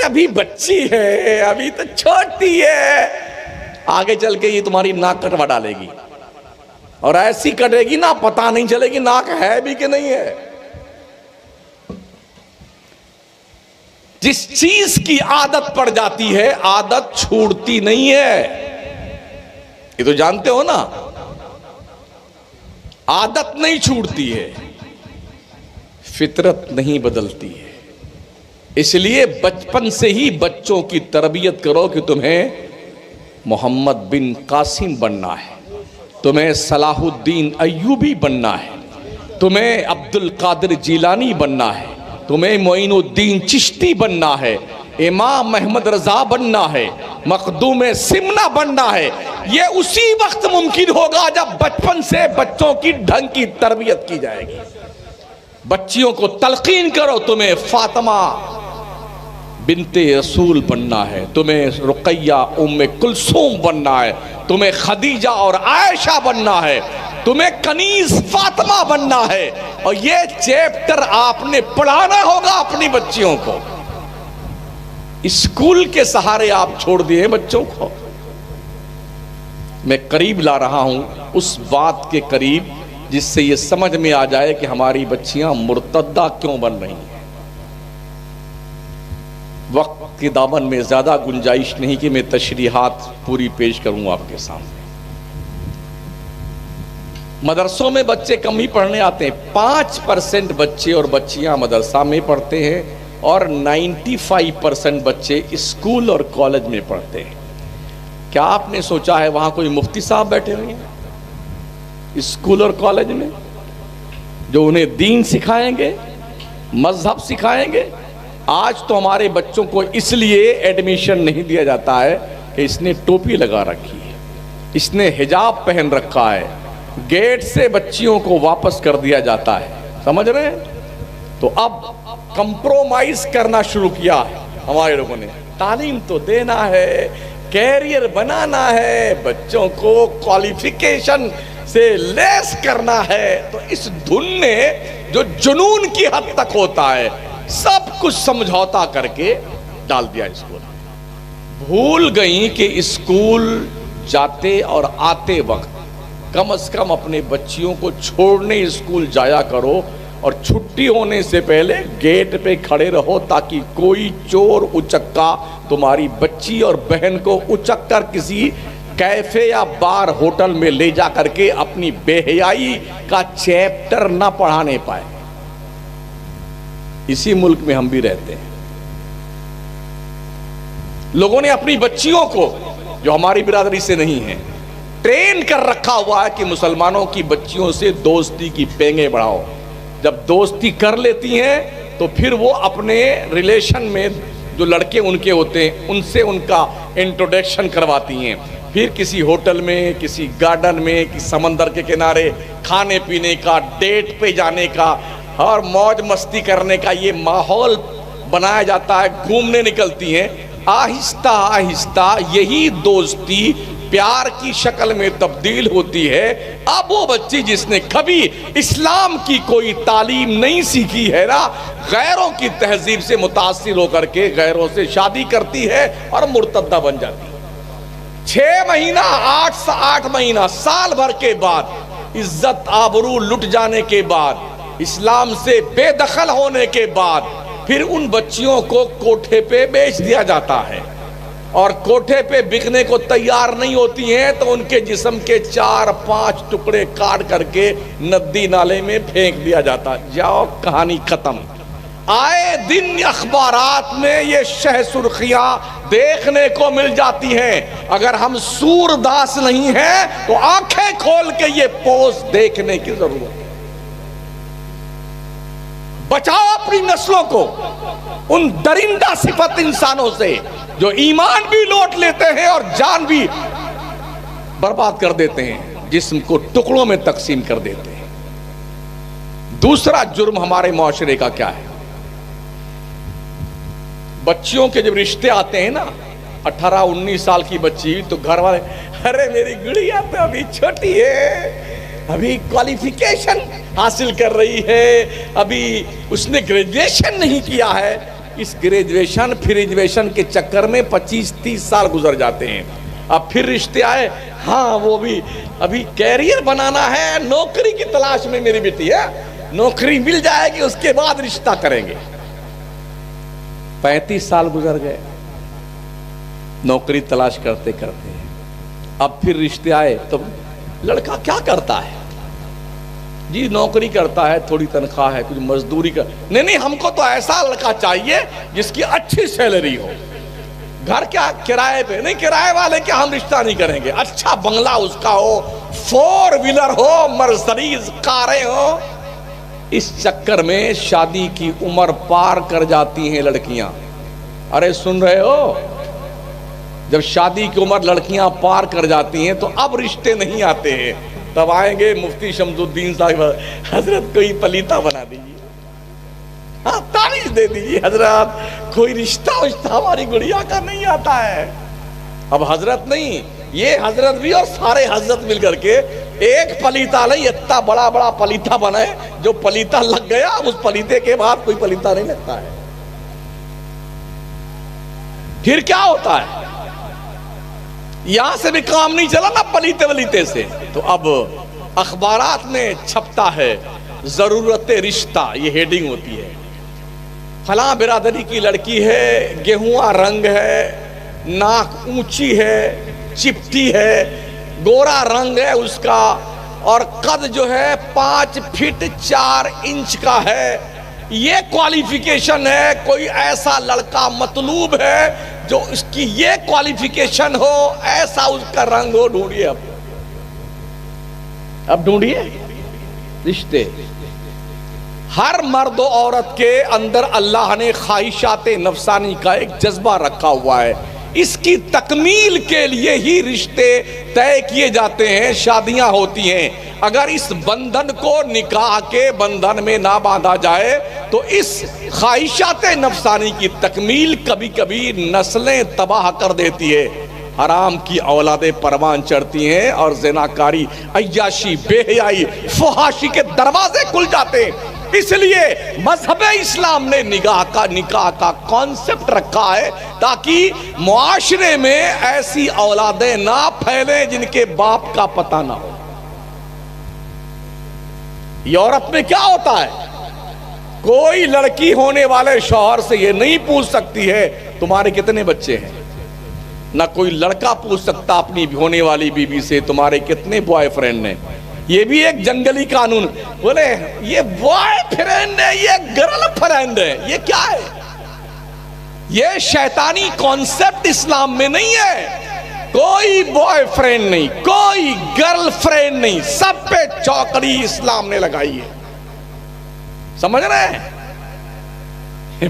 ابھی بچی ہے، ابھی تو چھوٹی ہے، آگے چل کے یہ تمہاری ناک کٹوا ڈالے گی، اور ایسی کٹے گی نا پتہ نہیں چلے گی ناک ہے بھی کہ نہیں ہے۔ جس چیز کی عادت پڑ جاتی ہے عادت چھوڑتی نہیں ہے، یہ تو جانتے ہو نا، عادت نہیں چھوڑتی ہے، فطرت نہیں بدلتی ہے۔ اس لیے بچپن سے ہی بچوں کی تربیت کرو کہ تمہیں محمد بن قاسم بننا ہے، تمہیں صلاح الدین ایوبی بننا ہے، تمہیں عبد القادر جیلانی بننا ہے، تمہیں معین الدین چشتی بننا ہے، امام محمد رضا بننا ہے، مخدوم سمنہ بننا ہے، یہ اسی وقت ممکن ہوگا جب بچپن سے بچوں کی ڈھنگ کی تربیت کی جائے گی۔ بچیوں کو تلقین کرو، تمہیں فاطمہ بنت رسول بننا ہے، تمہیں رقیہ ام کلثوم بننا ہے، تمہیں خدیجہ اور عائشہ بننا ہے، تمہیں کنیز فاطمہ بننا ہے، اور یہ چیپٹر آپ نے پڑھانا ہوگا اپنی بچیوں کو۔ اسکول کے سہارے آپ چھوڑ دیے بچوں کو۔ میں قریب لا رہا ہوں اس بات کے قریب جس سے یہ سمجھ میں آ جائے کہ ہماری بچیاں مرتدہ کیوں بن رہی ہیں۔ وقت کی دامن میں زیادہ گنجائش نہیں کہ میں تشریحات پوری پیش کروں آپ کے سامنے۔ مدرسوں میں بچے کم ہی پڑھنے آتے ہیں، 5% بچے اور بچیاں مدرسہ میں پڑھتے ہیں اور 95% بچے اسکول اور کالج میں پڑھتے ہیں۔ کیا آپ نے سوچا ہے وہاں کوئی مفتی صاحب بیٹھے ہوئے ہیں اسکول اور کالج میں جو انہیں دین سکھائیں گے، مذہب سکھائیں گے؟ آج تو ہمارے بچوں کو اس لیے ایڈمیشن نہیں دیا جاتا ہے کہ اس نے ٹوپی لگا رکھی ہے، اس نے حجاب پہن رکھا ہے، گیٹ سے بچیوں کو واپس کر دیا جاتا ہے۔ سمجھ رہے ہیں؟ تو اب کمپرومائز کرنا شروع کیا ہے ہمارے لوگوں نے۔ تعلیم تو دینا ہے، کیریئر بنانا ہے، بچوں کو کوالیفیکیشن سے لیس کرنا ہے، تو اس دھن نے جو جنون کی حد تک ہوتا ہے سب کچھ سمجھوتا کر کے ڈال دیا اسکول۔ بھول گئیں کہ اسکول جاتے اور آتے وقت کم از کم اپنے بچیوں کو چھوڑنے اسکول جایا کرو، اور چھٹی ہونے سے پہلے گیٹ پہ کھڑے رہو تاکہ کوئی چور اچکا تمہاری بچی اور بہن کو اچک کر کسی کیفے یا بار ہوٹل میں لے جا کر کے اپنی بے حیائی کا چیپٹر نہ پڑھانے پائے۔ اسی ملک میں ہم بھی رہتے ہیں۔ لوگوں نے اپنی بچیوں کو جو ہماری برادری سے نہیں ہیں ٹرین کر رکھا ہوا ہے کہ مسلمانوں کی بچیوں سے دوستی کی پینگیں بڑھاؤ۔ جب دوستی کر لیتی ہیں تو پھر وہ اپنے ریلیشن میں جو لڑکے ان کے ہوتے ہیں ان سے ان کا انٹروڈکشن کرواتی ہیں، پھر کسی ہوٹل میں، کسی گارڈن میں، کسی سمندر کے کنارے کھانے پینے کا، ڈیٹ پہ جانے کا اور موج مستی کرنے کا یہ ماحول بنایا جاتا ہے، گھومنے نکلتی ہیں۔ آہستہ آہستہ یہی دوستی پیار کی شکل میں تبدیل ہوتی ہے۔ اب وہ بچی جس نے کبھی اسلام کی کوئی تعلیم نہیں سیکھی ہے نا، غیروں کی تہذیب سے متاثر ہو کر کے غیروں سے شادی کرتی ہے اور مرتدہ بن جاتی ہے۔ 6 مہینہ 8 مہینہ سال بھر کے بعد عزت آبرو لٹ جانے کے بعد، اسلام سے بے دخل ہونے کے بعد، پھر ان بچیوں کو کوٹھے پہ بیچ دیا جاتا ہے، اور کوٹھے پہ بکنے کو تیار نہیں ہوتی ہیں تو ان کے جسم کے 4-5 ٹکڑے کاٹ کر کے ندی نالے میں پھینک دیا جاتا۔ جاؤ کہانی ختم۔ آئے دن اخبارات میں یہ شہ سرخیاں دیکھنے کو مل جاتی ہیں۔ اگر ہم سورداس نہیں ہیں تو آنکھیں کھول کے یہ پوسٹ دیکھنے کی ضرورت ہے۔ بچاؤ اپنی نسلوں کو ان درندہ صفت انسانوں سے جو ایمان بھی لوٹ لیتے ہیں اور جان بھی برباد کر دیتے ہیں، جسم کو ٹکڑوں میں تقسیم کر دیتے ہیں۔ دوسرا جرم ہمارے معاشرے کا کیا ہے؟ بچیوں کے جب رشتے آتے ہیں نا، 18-19 سال کی بچی تو گھر والے، ارے میری گڑیا تو ابھی چھوٹی ہے، ابھی کوالیفیکیشن حاصل کر رہی ہے، ابھی اس نے گریجویشن نہیں کیا ہے۔ اس گریجویشن پھر کے چکر میں 25-30 سال گزر جاتے ہیں۔ اب پھر رشتے آئے، ہاں وہ بھی ابھی کیریئر بنانا ہے، نوکری کی تلاش میں میری بیٹی ہے، نوکری مل جائے گی اس کے بعد رشتہ کریں گے۔ 35 سال گزر گئے نوکری تلاش کرتے کرتے، اب پھر رشتے آئے تو لڑکا کیا کرتا ہے؟ جی نوکری کرتا ہے، تھوڑی تنخواہ ہے، کچھ مزدوری کر، نہیں ہم کو تو ایسا لڑکا چاہیے جس کی اچھی سیلری ہو، گھر کیا کرائے پہ نہیں، کرائے والے کیا ہم رشتہ نہیں کریں گے، اچھا بنگلہ اس کا ہو، 4 ویلر ہو، مرسڈیز کاریں ہو۔ اس چکر میں شادی کی عمر پار کر جاتی ہیں لڑکیاں، ارے سن رہے ہو؟ جب شادی کی عمر لڑکیاں پار کر جاتی ہیں تو اب رشتے نہیں آتے ہیں، تب آئیں گے مفتی شمس الدین صاحب، حضرت کوئی پلیتا بنا دیجیے، ہاں تعویذ دے دیجیے، حضرت کوئی رشتہ ہماری گڑیا کا نہیں آتا ہے۔ اب حضرت نہیں، یہ حضرت بھی اور سارے حضرت مل کر کے ایک پلیتا نہیں، اتنا بڑا بڑا پلیتا بنائے، جو پلیتا لگ گیا اب اس پلیتے کے بعد کوئی پلیتا نہیں لگتا ہے۔ پھر کیا ہوتا ہے؟ یہاں سے بھی کام نہیں چلا نا پلیتے ولیتے سے، تو اب اخبارات میں چھپتا ہے ضرورت رشتہ، یہ ہیڈنگ ہوتی ہے، فلاں برادری کی لڑکی ہے، گیہواں رنگ ہے، ناک اونچی ہے، چپٹی ہے، گورا رنگ ہے اس کا، اور قد جو ہے 5 فٹ 4 انچ کا ہے، یہ کوالیفیکیشن ہے، کوئی ایسا لڑکا مطلوب ہے جو اس کی یہ کوالیفیکیشن ہو، ایسا اس کا رنگ ہو، ڈھونڈیے اب ڈھونڈیے رشتے۔ ہر مرد و عورت کے اندر اللہ نے خواہشات نفسانی کا ایک جذبہ رکھا ہوا ہے، اس کی تکمیل کے لیے ہی رشتے طے کیے جاتے ہیں، شادیاں ہوتی ہیں۔ اگر اس بندھن کو نکاح کے بندھن میں نہ باندھا جائے تو اس خواہشات نفسانی کی تکمیل کبھی کبھی نسلیں تباہ کر دیتی ہے، حرام کی اولادیں پروان چڑھتی ہیں اور زناکاری، عیاشی، بے حیائی، فحاشی کے دروازے کھل جاتے ہیں۔ اس لیے مذہب اسلام نے نکاح کا کانسیپٹ رکھا ہے تاکہ معاشرے میں ایسی اولادیں نہ پھیلیں جن کے باپ کا پتہ نہ ہو۔ یورپ میں کیا ہوتا ہے؟ کوئی لڑکی ہونے والے شوہر سے یہ نہیں پوچھ سکتی ہے تمہارے کتنے بچے ہیں، نہ کوئی لڑکا پوچھ سکتا اپنی ہونے والی بیوی سے تمہارے کتنے بوائے فرینڈ ہیں۔ یہ بھی ایک جنگلی قانون، بولے یہ بوائے فرینڈ ہے، یہ گرل فرینڈ ہے، یہ کیا ہے؟ یہ شیطانی کانسیپٹ اسلام میں نہیں ہے۔ کوئی بوائے فرینڈ نہیں، کوئی گرل فرینڈ نہیں، سب پہ چوکڑی اسلام نے لگائی ہے، سمجھ رہے ہیں؟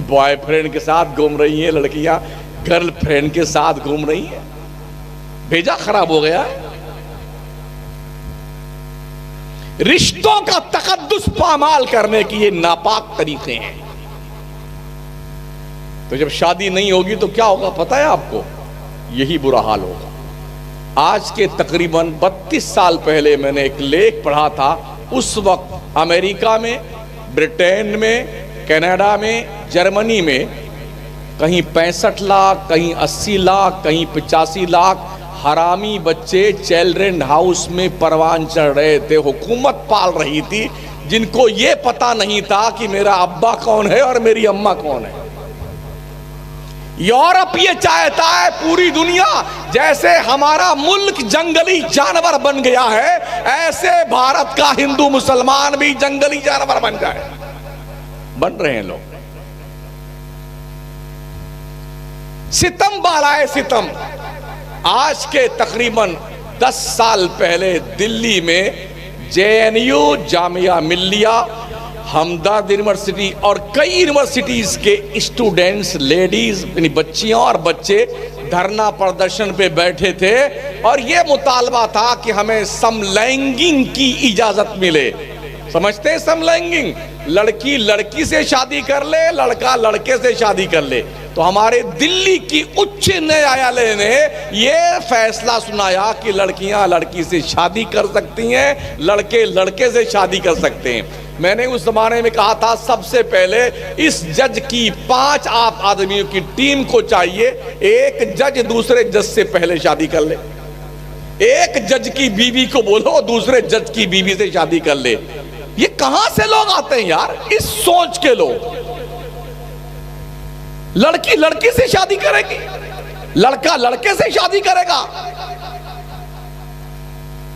بوائے فرینڈ کے ساتھ گھوم رہی ہیں لڑکیاں، گرل فرینڈ کے ساتھ گھوم رہی ہیں، بھیجا خراب ہو گیا۔ رشتوں کا تقدس پامال کرنے کی یہ ناپاک طریقے ہیں۔ تو جب شادی نہیں ہوگی تو کیا ہوگا پتہ ہے آپ کو؟ یہی برا حال ہوگا۔ آج کے تقریباً 32 سال پہلے میں نے ایک لیکھ پڑھا تھا، اس وقت امریکہ میں، برٹین میں، کینیڈا میں، جرمنی میں کہیں 65 لاکھ، کہیں 80 لاکھ، کہیں 85 لاکھ حرامی بچے چلڈرن ہاؤس میں پروان چڑھ رہے تھے، حکومت پال رہی تھی، جن کو یہ پتا نہیں تھا کہ میرا ابا کون ہے اور میری اماں کون ہے۔ یورپ یہ چاہتا ہے پوری دنیا جیسے ہمارا ملک جنگلی جانور بن گیا ہے، ایسے بھارت کا ہندو مسلمان بھی جنگلی جانور بن جائے، بن رہے ہیں لوگ۔ ستم بالائے ستم۔ آج کے تقریباً 10 سال پہلے دلی میں JNU جامعہ ملیہ، ہمدرد یونیورسٹی اور کئی یونیورسٹیز کے اسٹوڈنٹس، لیڈیز یعنی بچیاں اور بچے دھرنا پردرشن پہ بیٹھے تھے، اور یہ مطالبہ تھا کہ ہمیں سم لینگنگ کی اجازت ملے۔ سمجھتے ہیں سم لینگنگ؟ لڑکی لڑکی سے شادی کر لے، لڑکا لڑکے سے شادی کر لے۔ تو ہمارے دلی کی اچ نیایالے نے یہ فیصلہ سنایا کہ لڑکیاں لڑکی سے شادی کر سکتی ہیں، لڑکے لڑکے سے شادی کر سکتے ہیں۔ میں نے اس زمانے میں کہا تھا سب سے پہلے اس جج کی 5 آدمیوں کی ٹیم کو چاہیے، ایک جج دوسرے جج سے پہلے شادی کر لے، ایک جج کی بیوی کو بولو دوسرے جج کی بیوی سے شادی کر لے۔ یہ کہاں سے لوگ آتے ہیں یار اس سوچ کے لوگ؟ لڑکی لڑکی سے شادی کرے گی، لڑکا لڑکے سے شادی کرے گا۔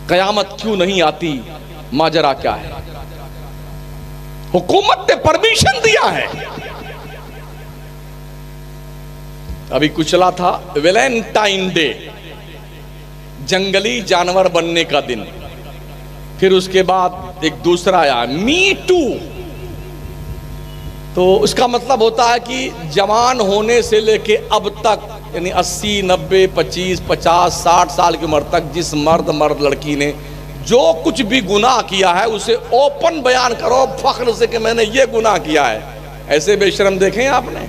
قیامت کیوں نہیں آتی؟ ماجرا کیا ہے؟ حکومت نے پرمیشن دیا ہے۔ ابھی کچھ چلا تھا ویلنٹائن ڈے، جنگلی جانور بننے کا دن، پھر اس کے بعد ایک دوسرا آیا می ٹو، تو اس کا مطلب ہوتا ہے کہ جوان ہونے سے لے کے اب تک، یعنی 80 90 25 50 60 سال کی عمر تک جس مرد لڑکی نے جو کچھ بھی گناہ کیا ہے اسے اوپن بیان کرو فخر سے کہ میں نے یہ گناہ کیا ہے. ایسے بے شرم دیکھیں آپ نے.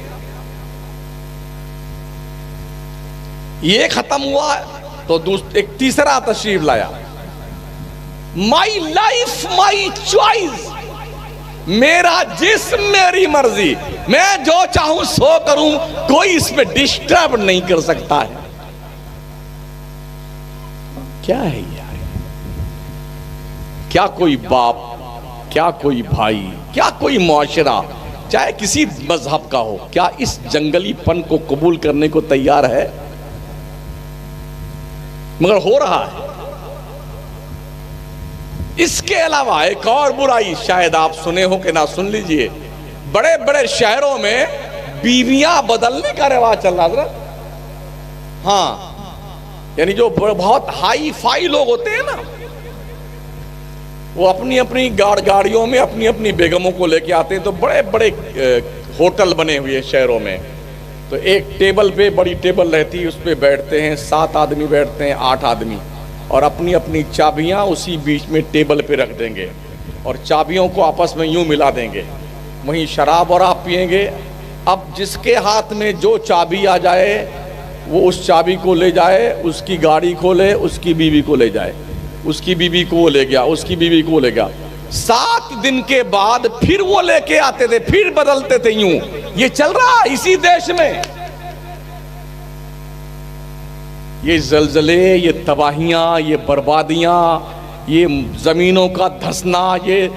یہ ختم ہوا تو ایک تیسرا تشریف لایا، مائی لائف مائی چوائس، میرا جسم میری مرضی، میں جو چاہوں سو کروں، کوئی اس پہ ڈسٹرب نہیں کر سکتا ہے. کیا ہے یار؟ کیا کوئی باپ، کیا کوئی بھائی، کیا کوئی معاشرہ چاہے کسی مذہب کا ہو، کیا اس جنگلی پن کو قبول کرنے کو تیار ہے؟ مگر ہو رہا ہے. اس کے علاوہ ایک اور برائی شاید آپ سنے ہو کہ نہ سن لیجئے، بڑے بڑے شہروں میں بیویاں بدلنے کا رواج چل رہا ہے. ہاں، یعنی جو بہت ہائی فائی لوگ ہوتے ہیں نا، وہ اپنی اپنی گاڑیوں میں اپنی اپنی بیگموں کو لے کے آتے ہیں. تو بڑے بڑے ہوٹل بنے ہوئے شہروں میں، تو ایک ٹیبل پہ بڑی ٹیبل رہتی ہے، اس پہ بیٹھتے ہیں 7 آدمی بیٹھتے ہیں، 8 آدمی، اور اپنی اپنی چابیاں اسی بیچ میں ٹیبل پہ رکھ دیں گے اور چابیوں کو آپس میں یوں ملا دیں گے. وہیں شراب اور آپ پئیں گے. اب جس کے ہاتھ میں جو چابی آ جائے وہ اس چابی کو لے جائے، اس کی گاڑی کو لے، اس کی بیوی کو لے جائے، اس کی بیوی کو وہ لے گیا، اس کی بیوی کو لے گیا. 7 دن کے بعد پھر وہ لے کے آتے تھے، پھر بدلتے تھے. یوں یہ چل رہا اسی دیش میں. یہ زلزلے، یہ تباہیاں، یہ بربادیاں، یہ زمینوں کا دھسنا، یہ